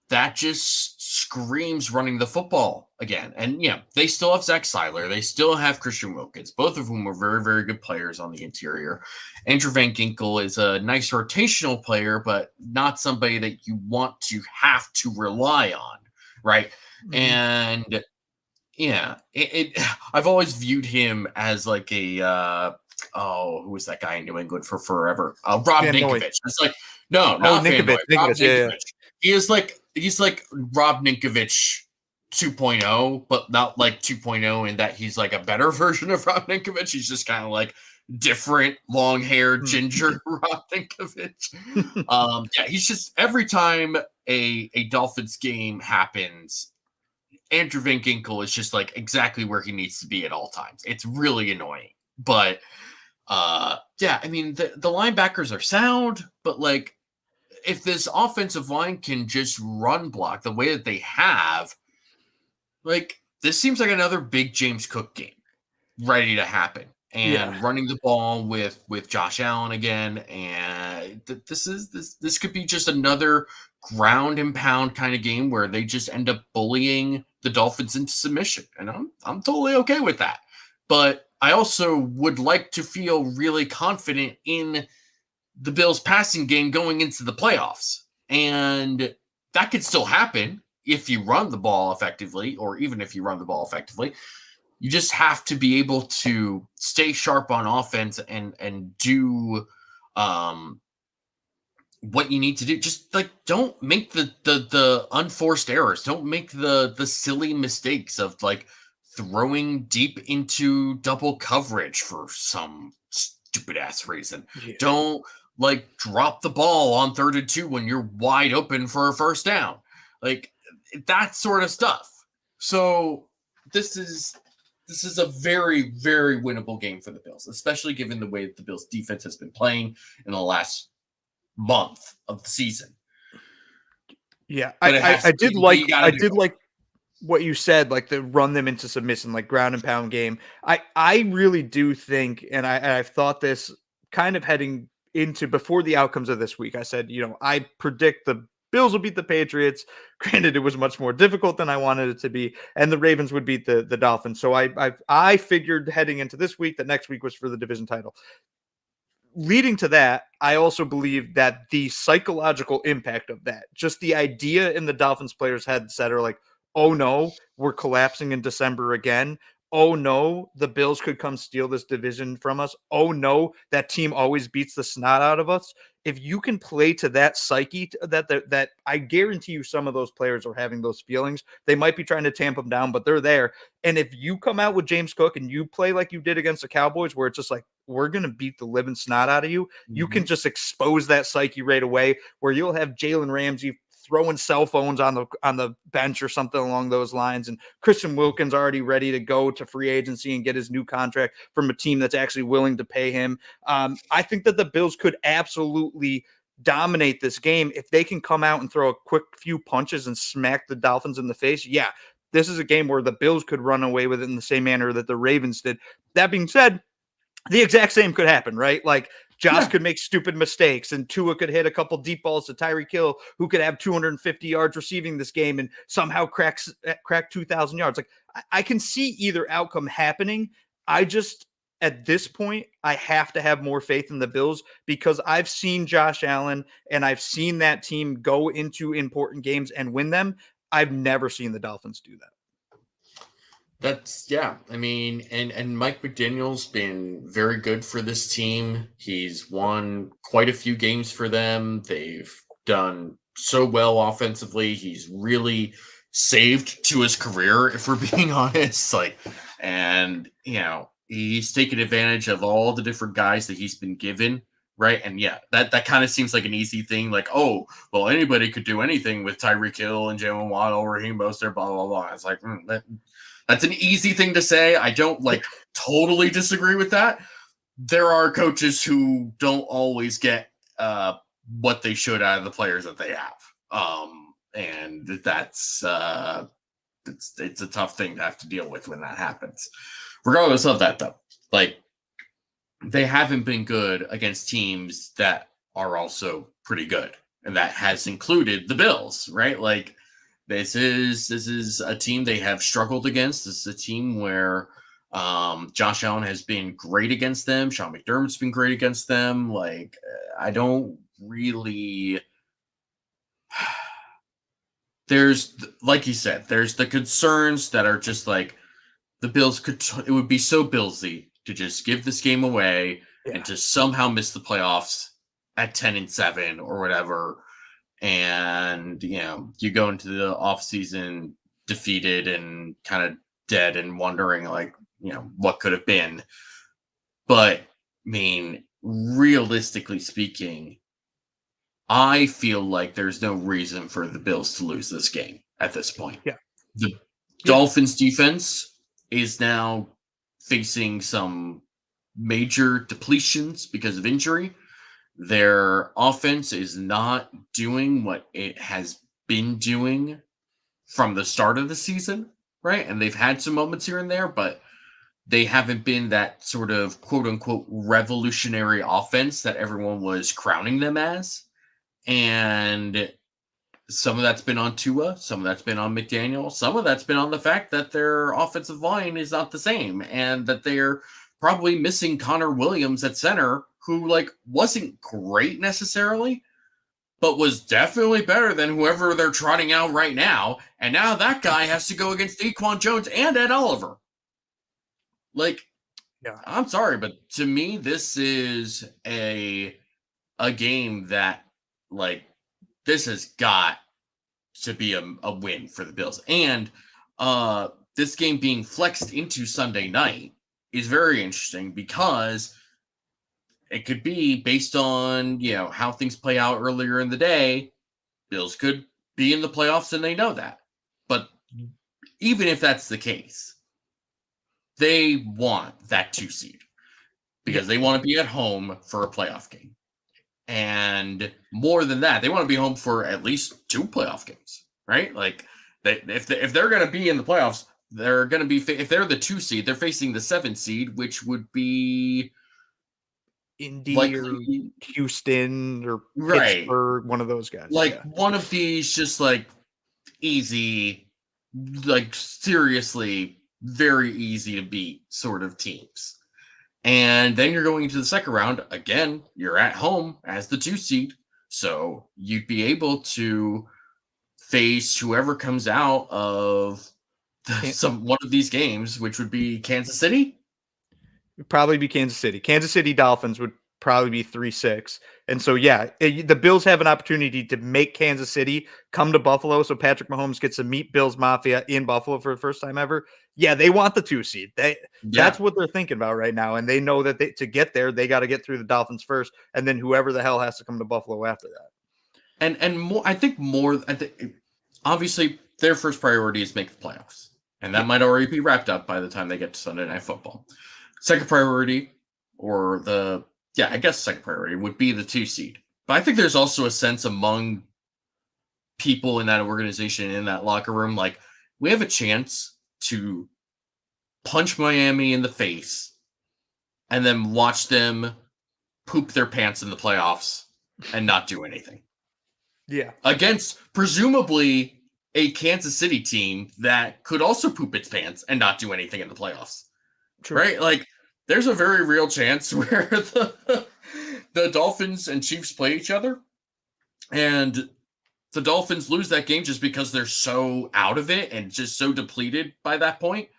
that just screams running the football again. And they still have Zach Seiler. They still have Christian Wilkins, both of whom are very, very good players on the interior. Andrew Van Ginkel is a nice rotational player, but not somebody that you want to have to rely on, right? And I've always viewed him as like a who was that guy in New England for forever? Rob Ninkovich. It's like, no, not Ninkovich. Rob Ninkovich. He's like Rob Ninkovich 2.0, but not like 2.0 in that he's like a better version of Rob Ninkovich. He's just kind of like different long hair ginger Rodinkovich. Yeah, he's just every time a Dolphins game happens, Andrew Van Ginkel is just like exactly where he needs to be at all times. It's really annoying. But yeah, I mean the linebackers are sound, but like if this offensive line can just run block the way that they have, like this seems like another big James Cook game ready to happen. And running the ball with Josh Allen again, and this could be just another ground and pound kind of game where they just end up bullying the Dolphins into submission, and I'm totally okay with that. But I also would like to feel really confident in the Bills' passing game going into the playoffs, and that could still happen if you run the ball effectively, or even if you run the ball effectively. You just have to be able to stay sharp on offense and do what you need to do. Just like don't make the unforced errors. Don't make the silly mistakes of like throwing deep into double coverage for some stupid ass reason. Yeah. Don't like drop the ball on 3rd and 2 when you're wide open for a first down. Like that sort of stuff. So this is a very, very winnable game for the Bills, especially given the way that the Bills defense has been playing in the last month of the season. Yeah, But I did like what you said, like the run them into submission, like ground and pound game. I really do think, and I've thought this kind of heading into before the outcomes of this week. I said, I predict the Bills will beat the Patriots. Granted, it was much more difficult than I wanted it to be, and the Ravens would beat the Dolphins. So I figured heading into this week that next week was for the division title. Leading to that, I also believe that the psychological impact of that, just the idea in the Dolphins players' heads that are like, oh no, we're collapsing in December again. Oh no, the Bills could come steal this division from us. Oh no, that team always beats the snot out of us. If you can play to that psyche, that I guarantee you some of those players are having those feelings. They might be trying to tamp them down, but they're there. And if you come out with James Cook and you play like you did against the Cowboys, where it's just like, we're going to beat the living snot out of you, you can just expose that psyche right away, where you'll have Jalen Ramsey throwing cell phones on the bench or something along those lines. And Christian Wilkins already ready to go to free agency and get his new contract from a team that's actually willing to pay him. I think that the Bills could absolutely dominate this game if they can come out and throw a quick few punches and smack the Dolphins in the face. Yeah, this is a game where the Bills could run away with it in the same manner that the Ravens did. That being said, the exact same could happen, right? Like Josh could make stupid mistakes, and Tua could hit a couple deep balls to Tyreek Hill, who could have 250 yards receiving this game and somehow crack 2,000 yards. Like I can see either outcome happening. I just, at this point, I have to have more faith in the Bills because I've seen Josh Allen and I've seen that team go into important games and win them. I've never seen the Dolphins do that. I mean, and Mike McDaniel's been very good for this team. He's won quite a few games for them. They've done so well offensively. He's really saved to his career, if we're being honest. And he's taken advantage of all the different guys that he's been given. Right. And yeah, that kind of seems like an easy thing. Like, oh, well, anybody could do anything with Tyreek Hill and Jalen Waddle, Raheem Mostert, blah, blah, blah. It's like, that's an easy thing to say. I don't totally disagree with that. There are coaches who don't always get what they should out of the players that they have. And that's it's a tough thing to have to deal with when that happens. Regardless of that, though, they haven't been good against teams that are also pretty good. And that has included the Bills, right? This is a team they have struggled against. This is a team where Josh Allen has been great against them. Sean McDermott's been great against them. I don't really. There's, like you said, there's the concerns that are just like the Bills could. It would be so Billsy to just give this game away and to somehow miss the playoffs at 10-7 or whatever. And, you go into the offseason defeated and kind of dead and wondering, what could have been. But mean, realistically speaking, I feel like there's no reason for the Bills to lose this game at this point. Yeah. The Dolphins defense is now facing some major depletions because of injury. Their offense is not doing what it has been doing from the start of the season, right? And they've had some moments here and there, but they haven't been that sort of quote unquote revolutionary offense that everyone was crowning them as. And some of that's been on Tua, some of that's been on McDaniel, some of that's been on the fact that their offensive line is not the same and that they're probably missing Connor Williams at center, who like wasn't great necessarily, but was definitely better than whoever they're trotting out right now. And now that guy has to go against Daquan Jones and Ed Oliver. Like, yeah, I'm sorry, but to me, this is a game that, like, this has got to be a win for the Bills. And this game being flexed into Sunday night is very interesting because it could be based on, how things play out earlier in the day. Bills could be in the playoffs and they know that. But even if that's the case, they want that 2 seed because they want to be at home for a playoff game. And more than that, they want to be home for at least 2 playoff games, right? Like, if they're going to be in the playoffs, they're going to be, if they're the 2 seed, they're facing the 7 seed, which would be Indy likely, or Houston or right, Pittsburgh, one of those guys. like one of these just like easy, like seriously very easy to beat sort of teams. And then you're going into the second round. Again, you're at home as the 2 seed. So you'd be able to face whoever comes out of one of these games, which would be Kansas City. It'd probably be Kansas City. Kansas City Dolphins would probably be 3-6. And so, the Bills have an opportunity to make Kansas City come to Buffalo. So Patrick Mahomes gets to meet Bills Mafia in Buffalo for the first time ever. Yeah, they want the 2 seed. That's what they're thinking about right now. And they know that to get there, they got to get through the Dolphins first. And then whoever the hell has to come to Buffalo after that. And more, I think obviously their first priority is make the playoffs. And that might already be wrapped up by the time they get to Sunday Night Football. Second priority, second priority would be the 2 seed. But I think there's also a sense among people in that organization, in that locker room, like, we have a chance to punch Miami in the face and then watch them poop their pants in the playoffs and not do anything. Yeah. Against presumably a Kansas City team that could also poop its pants and not do anything in the playoffs. True. Right? Like, there's a very real chance where the Dolphins and Chiefs play each other and the Dolphins lose that game just because they're so out of it and just so depleted by that point.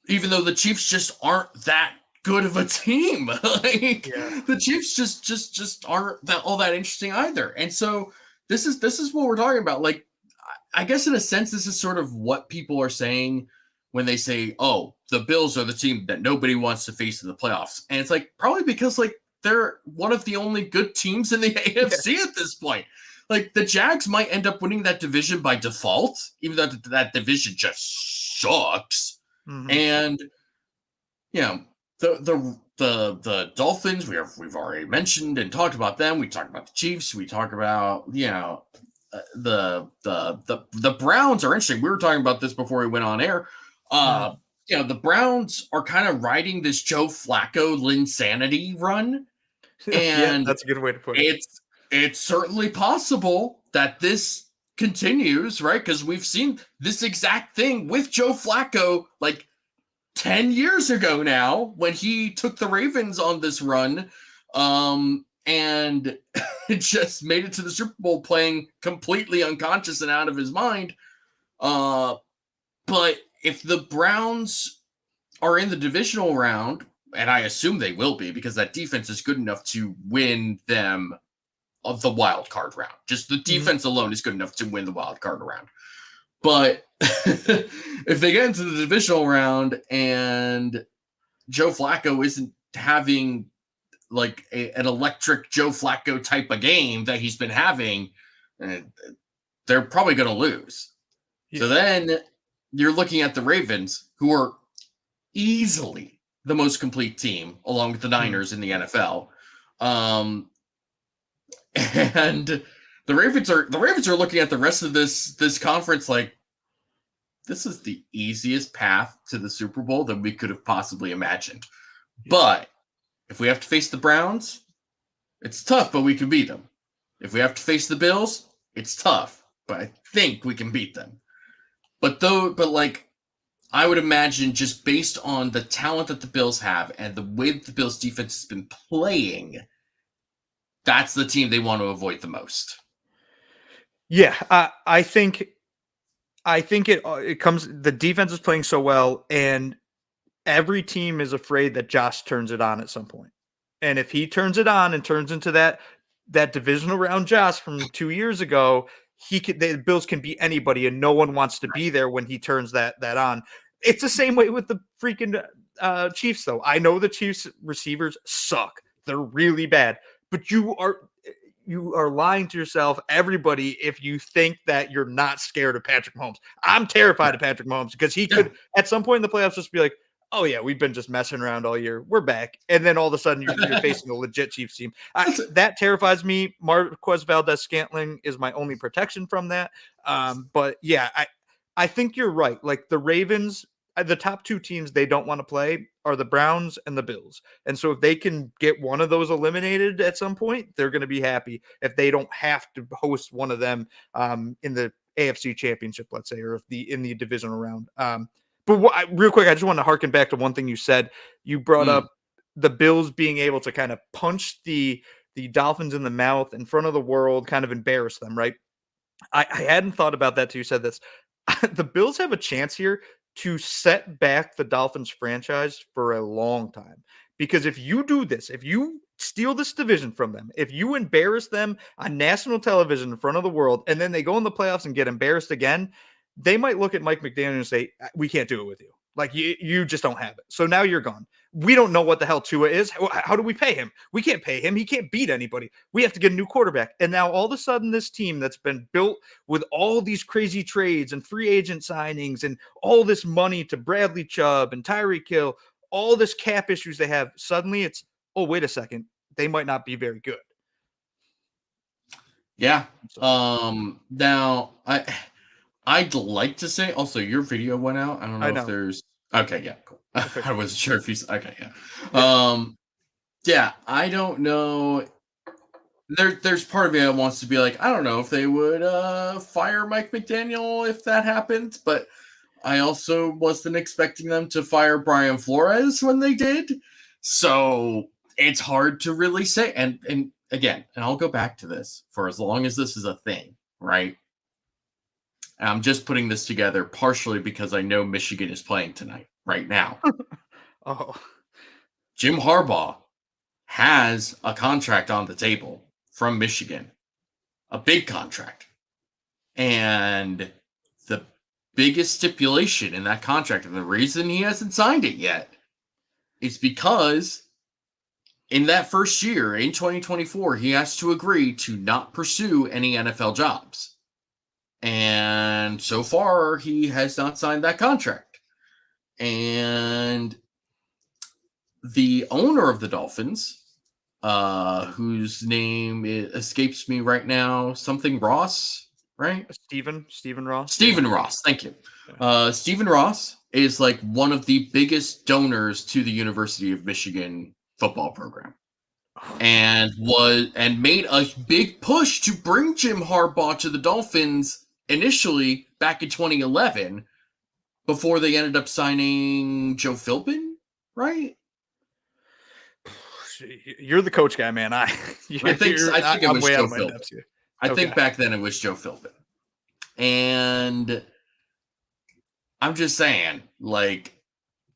Even though the Chiefs just aren't that good of a team. The Chiefs just aren't all that interesting either. And so this is what we're talking about. Like, I guess in a sense, this is sort of what people are saying when they say, oh, the Bills are the team that nobody wants to face in the playoffs. And it's like, probably because like they're one of the only good teams in the AFC at this point. Like, the Jags might end up winning that division by default, even though that division just sucks. Mm-hmm. And, the Dolphins, we've already mentioned and talked about them. We talked about the Chiefs. We talk about, the Browns are interesting. We were talking about this before we went on air. The Browns are kind of riding this Joe Flacco Linsanity run. And that's a good way to put it. It's certainly possible that this continues, right? Because we've seen this exact thing with Joe Flacco like 10 years ago now when he took the Ravens on this run and just made it to the Super Bowl playing completely unconscious and out of his mind. But if the Browns are in the divisional round, and I assume they will be because that defense is good enough to win them of the wild card round. Just the defense alone is good enough to win the wild card round. But if they get into the divisional round and Joe Flacco isn't having like an electric Joe Flacco type of game that he's been having, they're probably going to lose. Yeah. So then you're looking at the Ravens, who are easily the most complete team, along with the Niners in the NFL. And the Ravens are looking at the rest of this conference like, this is the easiest path to the Super Bowl that we could have possibly imagined. But if we have to face the Browns, it's tough, but we can beat them. If we have to face the Bills, it's tough, but I think we can beat them. But like, I would imagine, just based on the talent that the Bills have and the way that the Bills defense has been playing, that's the team they want to avoid the most. Yeah, I think it comes, the defense is playing so well, and every team is afraid that Josh turns it on at some point. And if he turns it on and turns into that divisional round Josh from 2 years ago, the Bills can beat anybody, and no one wants to be there when he turns that on. It's the same way with the freaking Chiefs, though. I know the Chiefs receivers suck. They're really bad. But you are lying to yourself, everybody, if you think that you're not scared of Patrick Mahomes. I'm terrified of Patrick Mahomes because he could, at some point in the playoffs, just be like, oh, yeah, we've been just messing around all year. We're back. And then all of a sudden you're facing a legit Chiefs team. That terrifies me. Marquez Valdez-Scantling is my only protection from that. But, yeah, I think you're right. Like, the Ravens, the top two teams they don't want to play are the Browns and the Bills. And so if they can get one of those eliminated at some point, they're going to be happy if they don't have to host one of them in the AFC Championship, let's say, or in the divisional round. But real quick, I just want to harken back to one thing you said. You brought up the Bills being able to kind of punch the Dolphins in the mouth in front of the world, kind of embarrass them, right? I hadn't thought about that till you said this. The Bills have a chance here to set back the Dolphins franchise for a long time. Because if you do this, if you steal this division from them, if you embarrass them on national television in front of the world, and then they go in the playoffs and get embarrassed again, they might look at Mike McDaniel and say, we can't do it with you. Like, you just don't have it. So now you're gone. We don't know what the hell Tua is. How do we pay him? We can't pay him. He can't beat anybody. We have to get a new quarterback. And now all of a sudden, this team that's been built with all these crazy trades and free agent signings and all this money to Bradley Chubb and Tyreek Hill, all this cap issues they have, suddenly it's, oh, wait a second, they might not be very good. Yeah. Now, I'd like to say also your video went out. I don't know if there's okay, yeah, cool. I wasn't sure if he's okay, yeah. Yeah, I don't know. There's part of me that wants to be like, I don't know if they would fire Mike McDaniel if that happened, but I also wasn't expecting them to fire Brian Flores when they did. So it's hard to really say. And again, and I'll go back to this for as long as this is a thing, right? I'm just putting this together partially because I know Michigan is playing tonight, right now. Oh. Jim Harbaugh has a contract on the table from Michigan, a big contract. And the biggest stipulation in that contract, and the reason he hasn't signed it yet, is because in that first year, in 2024, he has to agree to not pursue any NFL jobs. And so far, he has not signed that contract. And the owner of the Dolphins, whose name escapes me right now, something Ross, right? Stephen Ross. Stephen Ross, thank you. Stephen Ross is like one of the biggest donors to the University of Michigan football program. And made a big push to bring Jim Harbaugh to the Dolphins initially back in 2011 before they ended up signing Joe Philbin, right? You're the coach guy, man. I think it was Joe Philbin. I think back then it was Joe Philbin. And I'm just saying, like,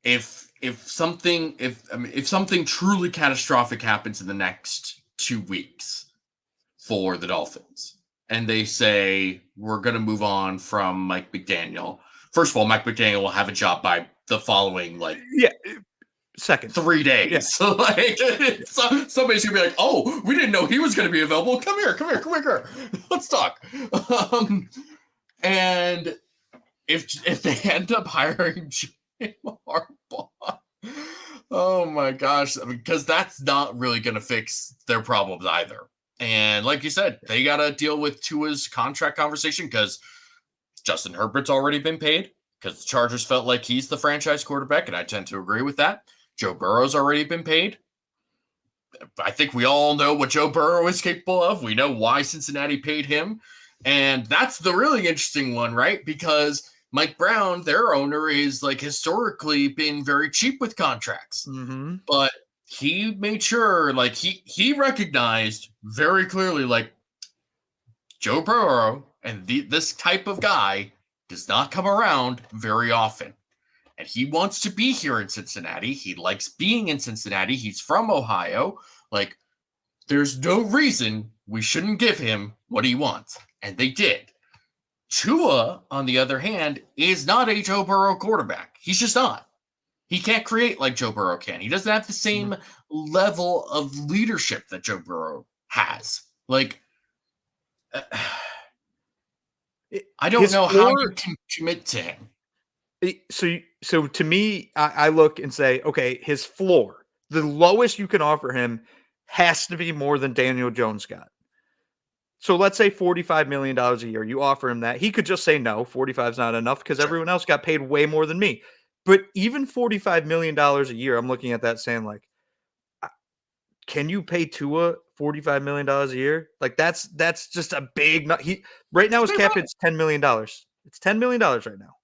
if something truly catastrophic happens in the next 2 weeks for the Dolphins, and they say we're going to move on from Mike McDaniel. First of all, Mike McDaniel will have a job by the following, like, Second. 3 days. Yeah. So like somebody's gonna be like, oh, we didn't know he was gonna be available. Come here. Let's talk. And if they end up hiring Jim Harbaugh, oh my gosh, because that's not really gonna fix their problems either. And like you said, they gotta deal with Tua's contract conversation because Justin Herbert's already been paid because the Chargers felt like he's the franchise quarterback, and I tend to agree with that. Joe Burrow's already been paid. I think we all know what Joe Burrow is capable of. We know why Cincinnati paid him. And that's the really interesting one, right? Because Mike Brown, their owner, is like historically been very cheap with contracts. Mm-hmm. But he made sure, like he recognized very clearly, like Joe Burrow and this type of guy does not come around very often. And he wants to be here in Cincinnati. He likes being in Cincinnati. He's from Ohio. Like, there's no reason we shouldn't give him what he wants. And they did. Tua, on the other hand, is not a Joe Burrow quarterback. He's just not. He can't create like Joe Burrow can. He doesn't have the same level of leadership that Joe Burrow has. Like, I don't know how you can commit to him. So to me, I look and say, okay, his floor, the lowest you can offer him has to be more than Daniel Jones got. So let's say $45 million a year. You offer him that. He could just say no, 45 is not enough because everyone else got paid way more than me. But even $45 million a year, I'm looking at that saying like, can you pay Tua $45 million a year? Like that's just a big nut. Right now his cap it's $10 million. It's $10 million right now.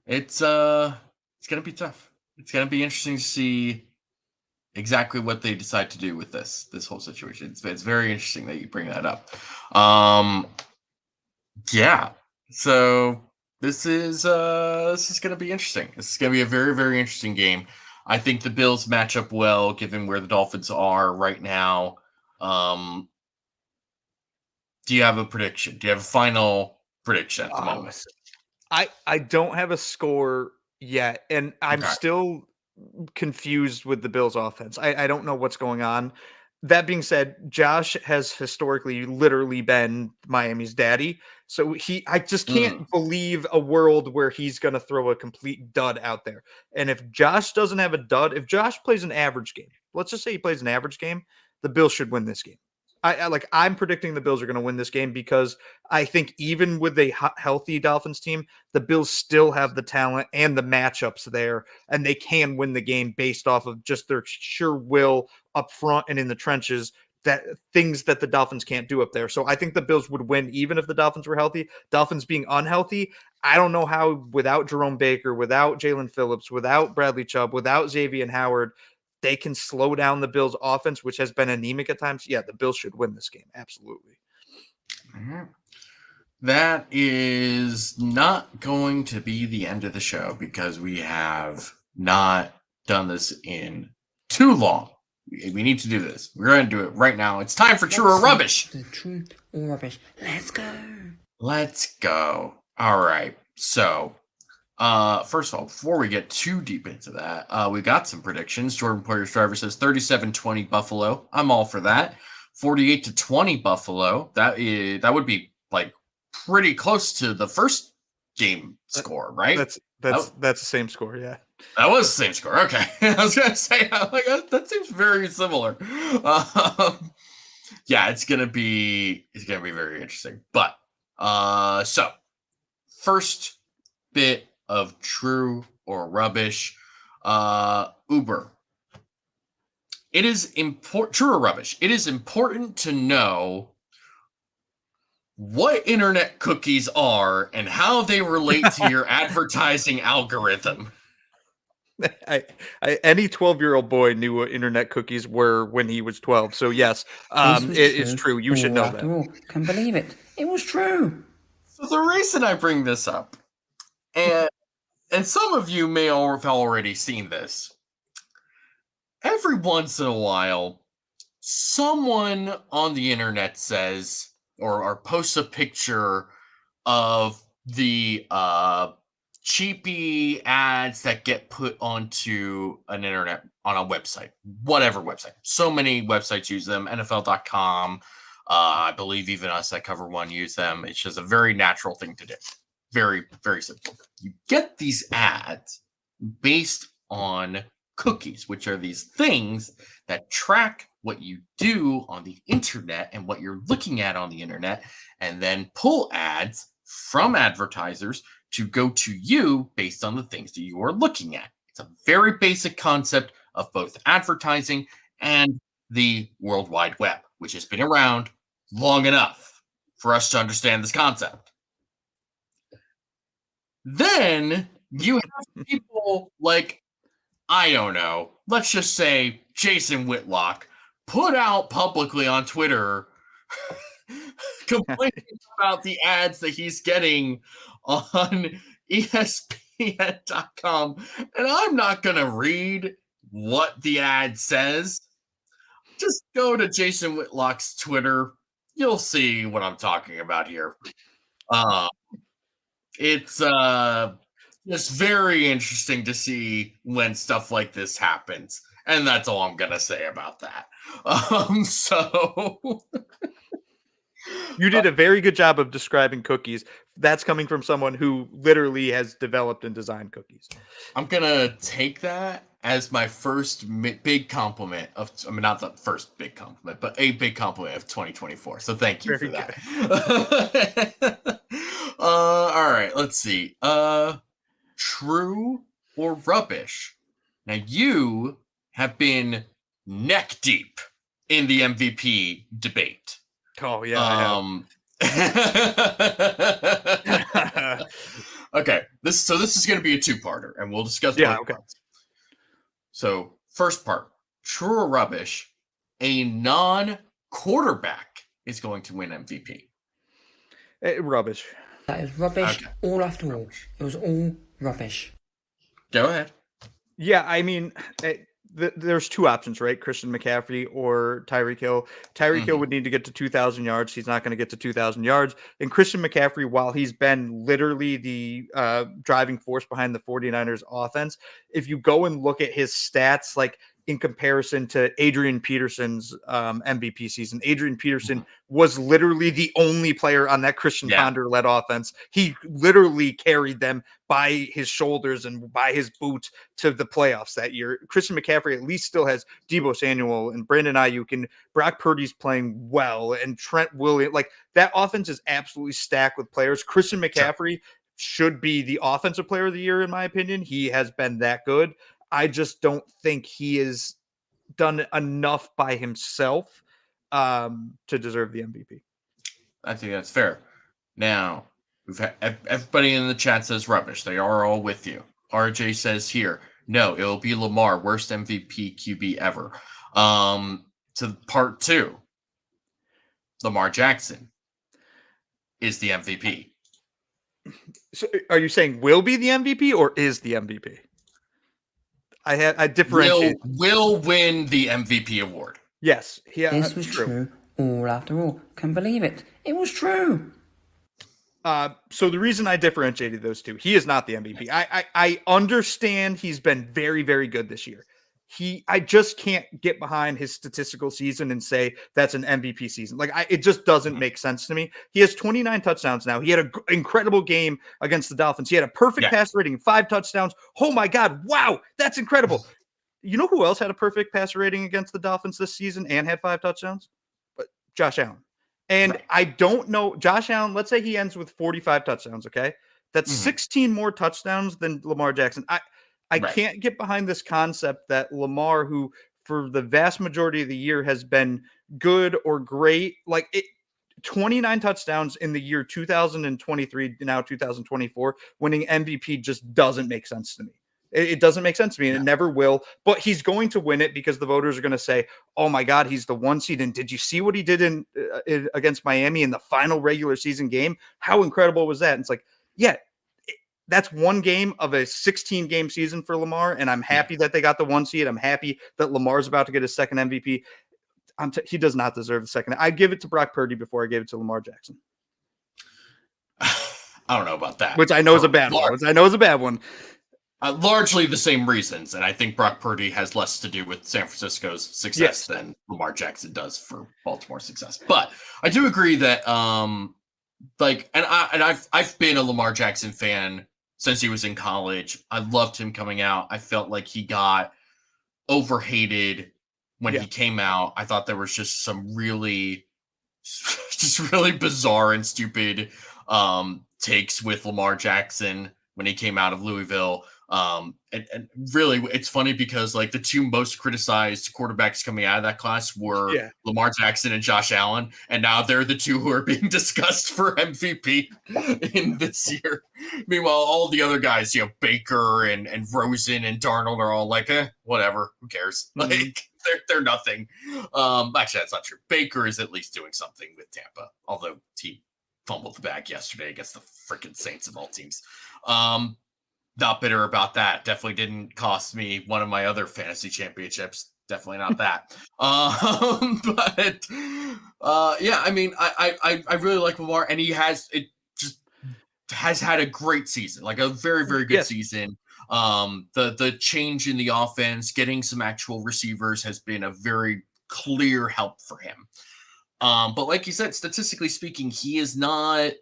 It's gonna be tough. It's gonna be interesting to see exactly what they decide to do with this whole situation. It's very interesting that you bring that up. Yeah. So this is gonna be interesting. This is gonna be a very, very interesting game. I think the Bills match up well given where the Dolphins are right now. Do you have a prediction? Do you have a final prediction at the moment? I don't have a score yet, and I'm still confused with the Bills offense. I don't know what's going on. That being said, Josh has historically literally been Miami's daddy. So I just can't believe a world where he's going to throw a complete dud out there. And if Josh doesn't have a dud, if Josh plays an average game, let's just say he plays an average game, the Bills should win this game. I'm predicting the Bills are going to win this game because I think even with a healthy Dolphins team, the Bills still have the talent and the matchups there, and they can win the game based off of just their sure will up front and in the trenches, that things that the Dolphins can't do up there. So I think the Bills would win even if the Dolphins were healthy. Dolphins being unhealthy, I don't know how without Jerome Baker, without Jalen Phillips, without Bradley Chubb, without Xavier Howard, they can slow down the Bills' offense, which has been anemic at times. Yeah, the Bills should win this game. Absolutely. That is not going to be the end of the show because we have not done this in too long. We need to do this. We're going to do it right now. It's time for True or Rubbish. The True or Rubbish. Let's go. Let's go. All right. So, first of all, before we get too deep into that, we got some predictions. Jordan Poyer's driver says 37-20 Buffalo. I'm all for that. 48-20 Buffalo. That would be like pretty close to the first game score, right? That's the same score, yeah. That was the same score. Okay. I was gonna say, that seems very similar. Yeah, it's gonna be very interesting. But so first bit of True or Rubbish. Uber. It is important. True or Rubbish. It is important to know what internet cookies are and how they relate to your advertising algorithm. Any 12-year-old boy knew what internet cookies were when he was 12. So yes, it is true. You should know that. All, can't believe it. It was true. So the reason I bring this up, and some of you may have already seen this, every once in a while, someone on the internet says or posts a picture of the cheapy ads that get put onto an internet on a website, whatever website. So many websites use them. NFL.com, I believe even us at Cover One use them. It's just a very natural thing to do. Very, very simple. You get these ads based on cookies, which are these things that track what you do on the internet and what you're looking at on the internet, and then pull ads from advertisers to go to you based on the things that you are looking at. It's a very basic concept of both advertising and the World Wide Web, which has been around long enough for us to understand this concept. Then you have people like, I don't know, let's just say Jason Whitlock put out publicly on Twitter complaining about the ads that he's getting on ESPN.com. And I'm not going to read what the ad says. Just go to Jason Whitlock's Twitter. You'll see what I'm talking about here. It's just very interesting to see when stuff like this happens. And that's all I'm going to say about that. So you did a very good job of describing cookies. That's coming from someone who literally has developed and designed cookies. I'm going to take that as my first big compliment of, I mean, not the first big compliment, but a big compliment of 2024. So thank you for that. All right, let's see. True or rubbish? Now you have been neck deep in the MVP debate. Oh yeah. Okay, this is going to be a two-parter, and we'll discuss. Yeah. Okay. Parts. So first part: true or rubbish? A non-quarterback is going to win MVP. Rubbish. That is rubbish. Okay. All after all, it was all rubbish. Go ahead. Yeah, I mean, there's two options, right? Christian McCaffrey or Tyreek Hill. Tyreek Hill would need to get to 2,000 yards. He's not going to get to 2,000 yards. And Christian McCaffrey, while he's been literally the driving force behind the 49ers offense, if you go and look at his stats, like in comparison to Adrian Peterson's MVP season, Adrian Peterson was literally the only player on that Christian Ponder-led offense. He literally carried them by his shoulders and by his boots to the playoffs that year. Christian McCaffrey at least still has Deebo Samuel and Brandon Ayuk, and Brock Purdy's playing well, and Trent Williams. Like, that offense is absolutely stacked with players. Christian McCaffrey should be the offensive player of the year, in my opinion. He has been that good. I just don't think he has done enough by himself to deserve the MVP. I think that's fair. Now, we've had everybody in the chat says rubbish. They are all with you. RJ says here, no, it'll be Lamar, worst MVP QB ever. To part two, Lamar Jackson is the MVP. So are you saying will be the MVP or is the MVP? I differentiate. Will win the MVP award. Yes. Yeah, This was true. All after all. Can't believe it. It was true. So the reason I differentiated those two, he is not the MVP. I understand he's been very, very good this year. I just can't get behind his statistical season and say that's an MVP season. Like, it just doesn't make sense to me. He has 29 touchdowns now. He had an incredible game against the Dolphins. He had a perfect pass rating, 5 touchdowns. Oh my God. Wow. That's incredible. You know who else had a perfect passer rating against the Dolphins this season and had 5 touchdowns? But Josh Allen. And I don't know, Josh Allen, let's say he ends with 45 touchdowns. Okay. That's 16 more touchdowns than Lamar Jackson. I can't get behind this concept that Lamar, who for the vast majority of the year has been good or great, 29 touchdowns in the year 2023, now 2024, winning MVP just doesn't make sense to me. It doesn't make sense to me, and it never will. But he's going to win it because the voters are going to say, oh my God, he's the 1 seed. And did you see what he did in against Miami in the final regular season game? How incredible was that? And it's like, yeah, that's one game of a 16-game season for Lamar, and I'm happy that they got the 1 seed. I'm happy that Lamar's about to get his second MVP. He does not deserve the second. I give it to Brock Purdy before I gave it to Lamar Jackson. I don't know about that. Which I know is a bad one. Largely the same reasons, and I think Brock Purdy has less to do with San Francisco's success than Lamar Jackson does for Baltimore's success. But I do agree that, I've been a Lamar Jackson fan since he was in college. I loved him coming out. I felt like he got overhated when he came out. I thought there was just some really bizarre and stupid takes with Lamar Jackson when he came out of Louisville. And really, it's funny because like the two most criticized quarterbacks coming out of that class were Lamar Jackson and Josh Allen, and now they're the two who are being discussed for MVP in this year. Meanwhile, all the other guys, Baker and Rosen and Darnold are all like, whatever, who cares? Like they're nothing. Actually, that's not true. Baker is at least doing something with Tampa, although he fumbled the bag yesterday against the freaking Saints of all teams. Not bitter about that. Definitely didn't cost me one of my other fantasy championships. Definitely not that. I mean, I really like Lamar, and he has had a great season, like a very, very good season. The change in the offense, getting some actual receivers has been a very clear help for him. But like you said, statistically speaking, he is not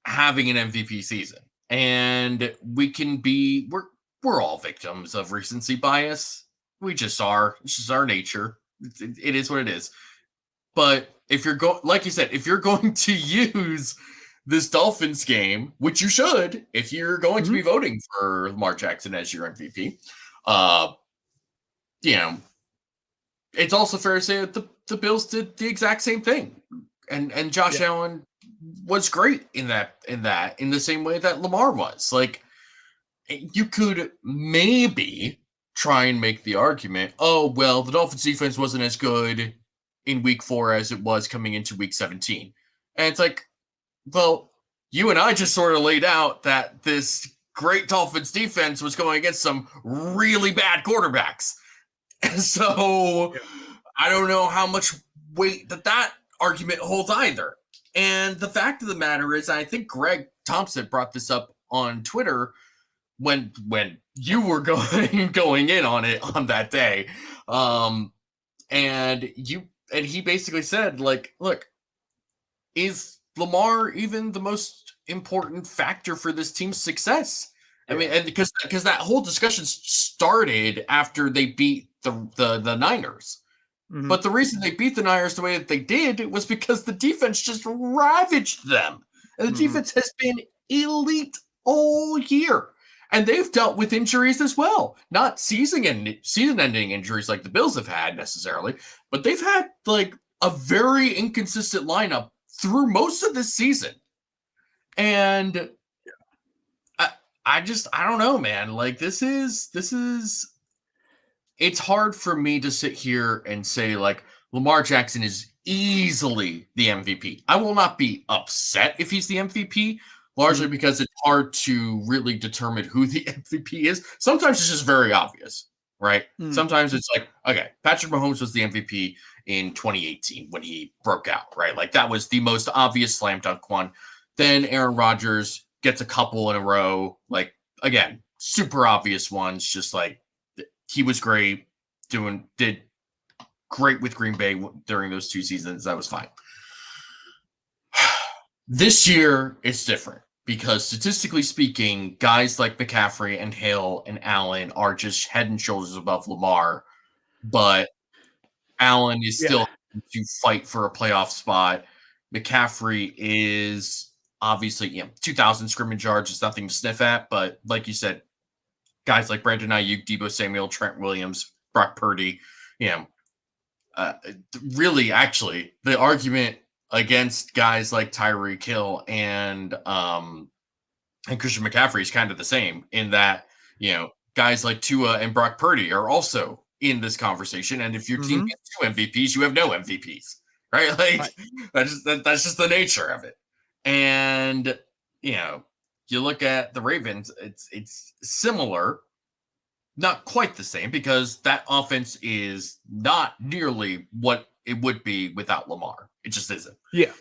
having an MVP season. And we're all victims of recency bias. We just are. It's just our nature. It is what it is. But if you're like you said, if you're going to use this Dolphins game, which you should, if you're going to be voting for Lamar Jackson as your MVP, it's also fair to say that the Bills did the exact same thing, and Josh Allen was great in the same way that Lamar was. Like, you could maybe try and make the argument, oh, well, the Dolphins defense wasn't as good in week 4 as it was coming into week 17. And it's like, well, you and I just sort of laid out that this great Dolphins defense was going against some really bad quarterbacks. So I don't know how much weight that argument holds either. And the fact of the matter is, I think Greg Thompson brought this up on Twitter when you were going in on it on that day. And he basically said, like, look, is Lamar even the most important factor for this team's success? I mean, and because that whole discussion started after they beat the Niners. Mm-hmm. But the reason they beat the Niners the way that they did was because the defense just ravaged them. And the defense has been elite all year. And they've dealt with injuries as well. Not season-ending injuries like the Bills have had necessarily, but they've had like a very inconsistent lineup through most of this season. And I don't know, man. Like this is it's hard for me to sit here and say like Lamar Jackson is easily the MVP. I will not be upset if he's the MVP, largely because it's hard to really determine who the MVP is. Sometimes it's just very obvious, right? Sometimes it's like, okay, Patrick Mahomes was the MVP in 2018 when he broke out, right? Like that was the most obvious slam dunk one. Then Aaron Rodgers gets a couple in a row, like again, super obvious ones, just like he was great, did great with Green Bay during those 2 seasons. That was fine. This year, it's different because statistically speaking, guys like McCaffrey and Hill and Allen are just head and shoulders above Lamar, but Allen is still to fight for a playoff spot. McCaffrey is obviously, 2,000 scrimmage yards is nothing to sniff at, but like you said, guys like Brandon Ayuk, Deebo Samuel, Trent Williams, Brock Purdy, really, actually, the argument against guys like Tyreek Hill and Christian McCaffrey is kind of the same in that, guys like Tua and Brock Purdy are also in this conversation. And if your team gets 2 MVPs, you have no MVPs, right? Like that's just the nature of it. And, you look at the Ravens, it's similar, not quite the same because that offense is not nearly what it would be without Lamar. It just isn't. Yeah.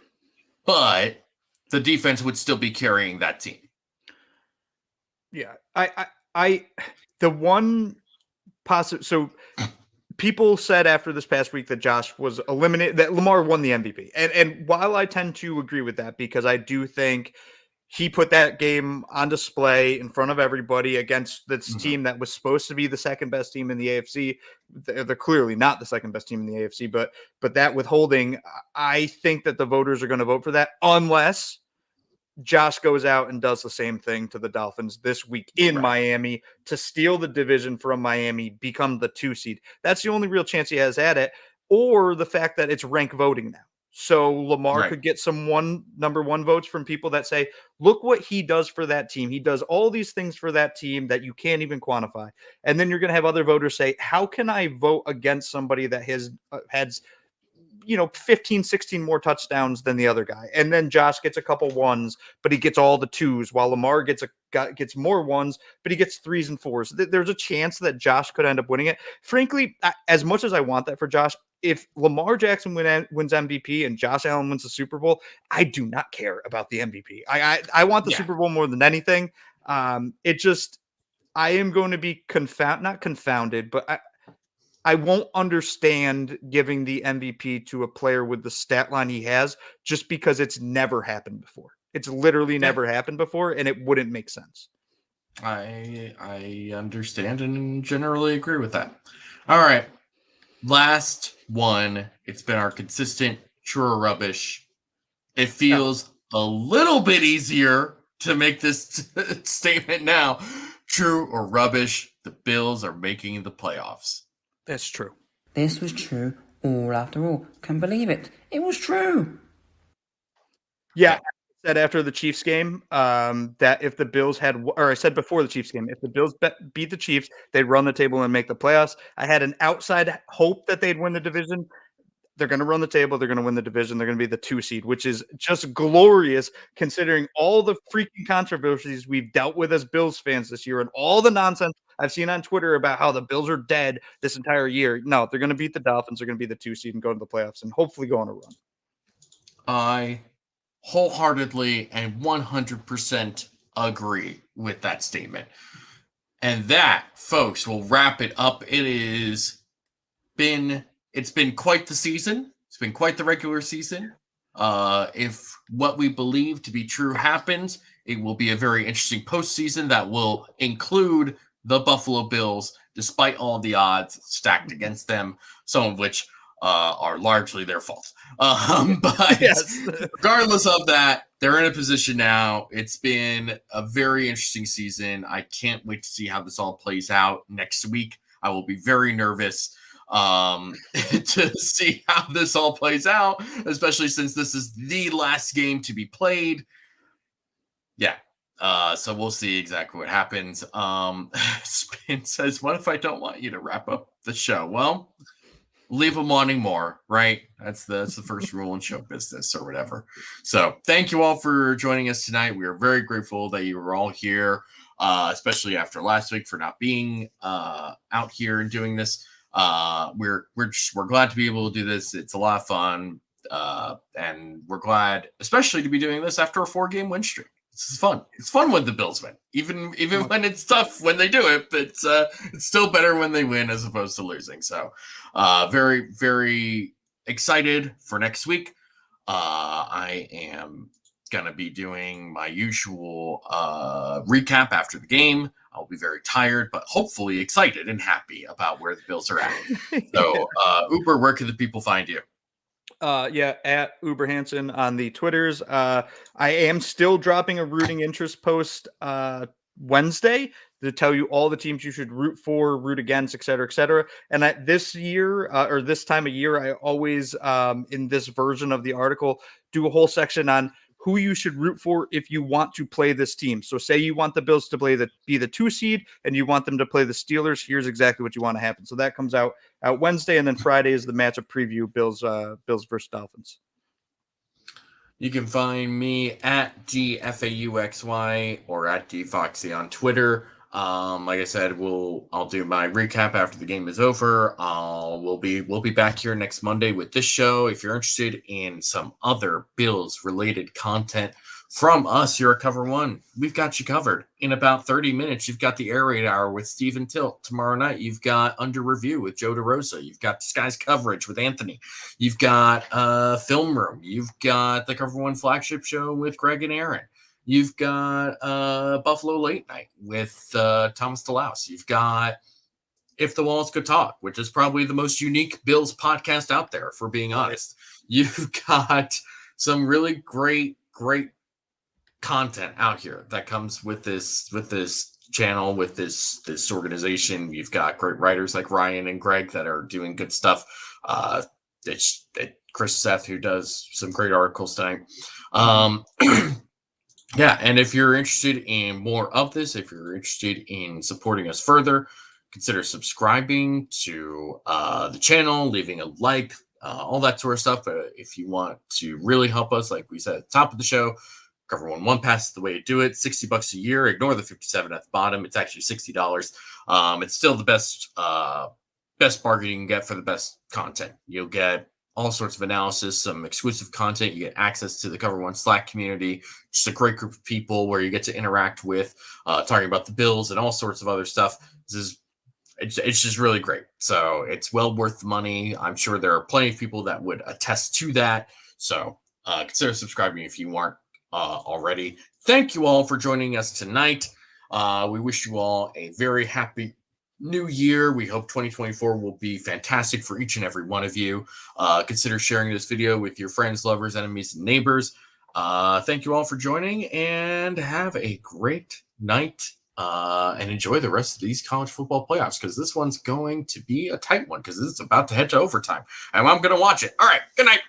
But the defense would still be carrying that team. Yeah. The one positive. So people said after this past week that Josh was eliminated, that Lamar won the MVP. And while I tend to agree with that, because I do think he put that game on display in front of everybody against this team that was supposed to be the second best team in the AFC. They're clearly not the second best team in the AFC, but that withholding, I think that the voters are going to vote for that unless Josh goes out and does the same thing to the Dolphins this week in Miami to steal the division from Miami, become the 2 seed. That's the only real chance he has at it, or the fact that it's rank voting now. So Lamar could get some number one votes from people that say, look what he does for that team. He does all these things for that team that you can't even quantify. And then you're going to have other voters say, how can I vote against somebody that has had 15, 16 more touchdowns than the other guy? And then Josh gets a couple ones, but he gets all the 2s, while Lamar gets more ones, but he gets 3s and 4s. There's a chance that Josh could end up winning it. Frankly, as much as I want that for Josh, if Lamar Jackson wins MVP and Josh Allen wins the Super Bowl, I do not care about the MVP. I want the Super Bowl more than anything. I am going to be not confounded, but I won't understand giving the MVP to a player with the stat line he has just because it's never happened before. It's literally never happened before, and it wouldn't make sense. I understand and generally agree with that. All right. Last one. It's been our consistent true or rubbish. It feels a little bit easier to make this statement now. True or rubbish, the Bills are making the playoffs. That's true. This was true all after all. Can believe it. It was true. Yeah. I said after the Chiefs game that if the Bills I said before the Chiefs game, if the Bills beat the Chiefs, they'd run the table and make the playoffs. I had an outside hope that they'd win the division. They're going to run the table. They're going to win the division. They're going to be the 2 seed, which is just glorious considering all the freaking controversies we've dealt with as Bills fans this year and all the nonsense I've seen on Twitter about how the Bills are dead this entire year. No, they're going to beat the Dolphins. They're going to be the 2 seed and go to the playoffs and hopefully go on a run. I wholeheartedly and 100% agree with that statement. And that, folks, will wrap it up. It's been quite the season. It's been quite the regular season. If what we believe to be true happens, it will be a very interesting postseason that will include the Buffalo Bills, despite all the odds stacked against them, some of which are largely their fault. But regardless of that, they're in a position now. It's been a very interesting season. I can't wait to see how this all plays out next week. I will be very nervous to see how this all plays out, especially since this is the last game to be played. Yeah. So we'll see exactly what happens. Spin says, what if I don't want you to wrap up the show? Well, leave them wanting more, right? That's the first rule in show business or whatever. So thank you all for joining us tonight. We are very grateful that you were all here, especially after last week for not being out here and doing this. We're glad to be able to do this. It's a lot of fun. And we're glad, especially to be doing this after a 4-game win streak. This is fun. It's fun when the Bills win, even when it's tough when they do it, but it's still better when they win as opposed to losing. So, very, very excited for next week. I am going to be doing my usual recap after the game. I'll be very tired, but hopefully excited and happy about where the Bills are at. So, Uber, where can the people find you? At UberHansen on the Twitters. I am still dropping a rooting interest post Wednesday to tell you all the teams you should root for, root against, et cetera, et cetera. And this year, or this time of year, I always, in this version of the article, do a whole section on who you should root for if you want to play this team. So say you want the Bills to be the 2 seed and you want them to play the Steelers, here's exactly what you want to happen. So that comes out Wednesday, and then Friday is the matchup preview, Bills versus Dolphins. You can find me at DFAUXY or at DFoxy on Twitter. Like I said, I'll do my recap after the game is over. We'll be back here next Monday with this show. If you're interested in some other Bills related content, From us here at Cover One, we've got you covered. In about 30 minutes, you've got the Air Raid Hour with Stephen Tilt. Tomorrow night, you've got Under Review with Joe DeRosa. You've got Skies Coverage with Anthony. You've got Film Room. You've got the Cover One flagship show with Greg and Aaron. You've got Buffalo Late Night with Thomas DeLaus. You've got If the Walls Could Talk, which is probably the most unique Bills podcast out there, for being honest. You've got some really great content out here that comes with this channel, with this organization. You've got great writers like Ryan and Greg that are doing good stuff. Chris Seth, who does some great articles tonight. Yeah, and if you're interested in more of this, if you're interested in supporting us further, consider subscribing to the channel, leaving a like, all that sort of stuff. But if you want to really help us, like we said at the top of the show, Cover One Pass is the way to do it. $60 a year. Ignore the $57 at the bottom. It's actually $60. It's still the best bargain you can get for the best content. You'll get all sorts of analysis, some exclusive content. You get access to the Cover One Slack community, just a great group of people where you get to interact with, talking about the Bills and all sorts of other stuff. It's just really great. So it's well worth the money. I'm sure there are plenty of people that would attest to that. So consider subscribing if you aren't already. Thank you all for joining us tonight. We wish you all a very happy new year. We hope 2024 will be fantastic for each and every one of you. Consider sharing this video with your friends, lovers, enemies, and neighbors. Thank you all for joining, and have a great night. And enjoy the rest of these college football playoffs, because this one's going to be a tight one, because it's about to head to overtime, and I'm going to watch it. All right, good night.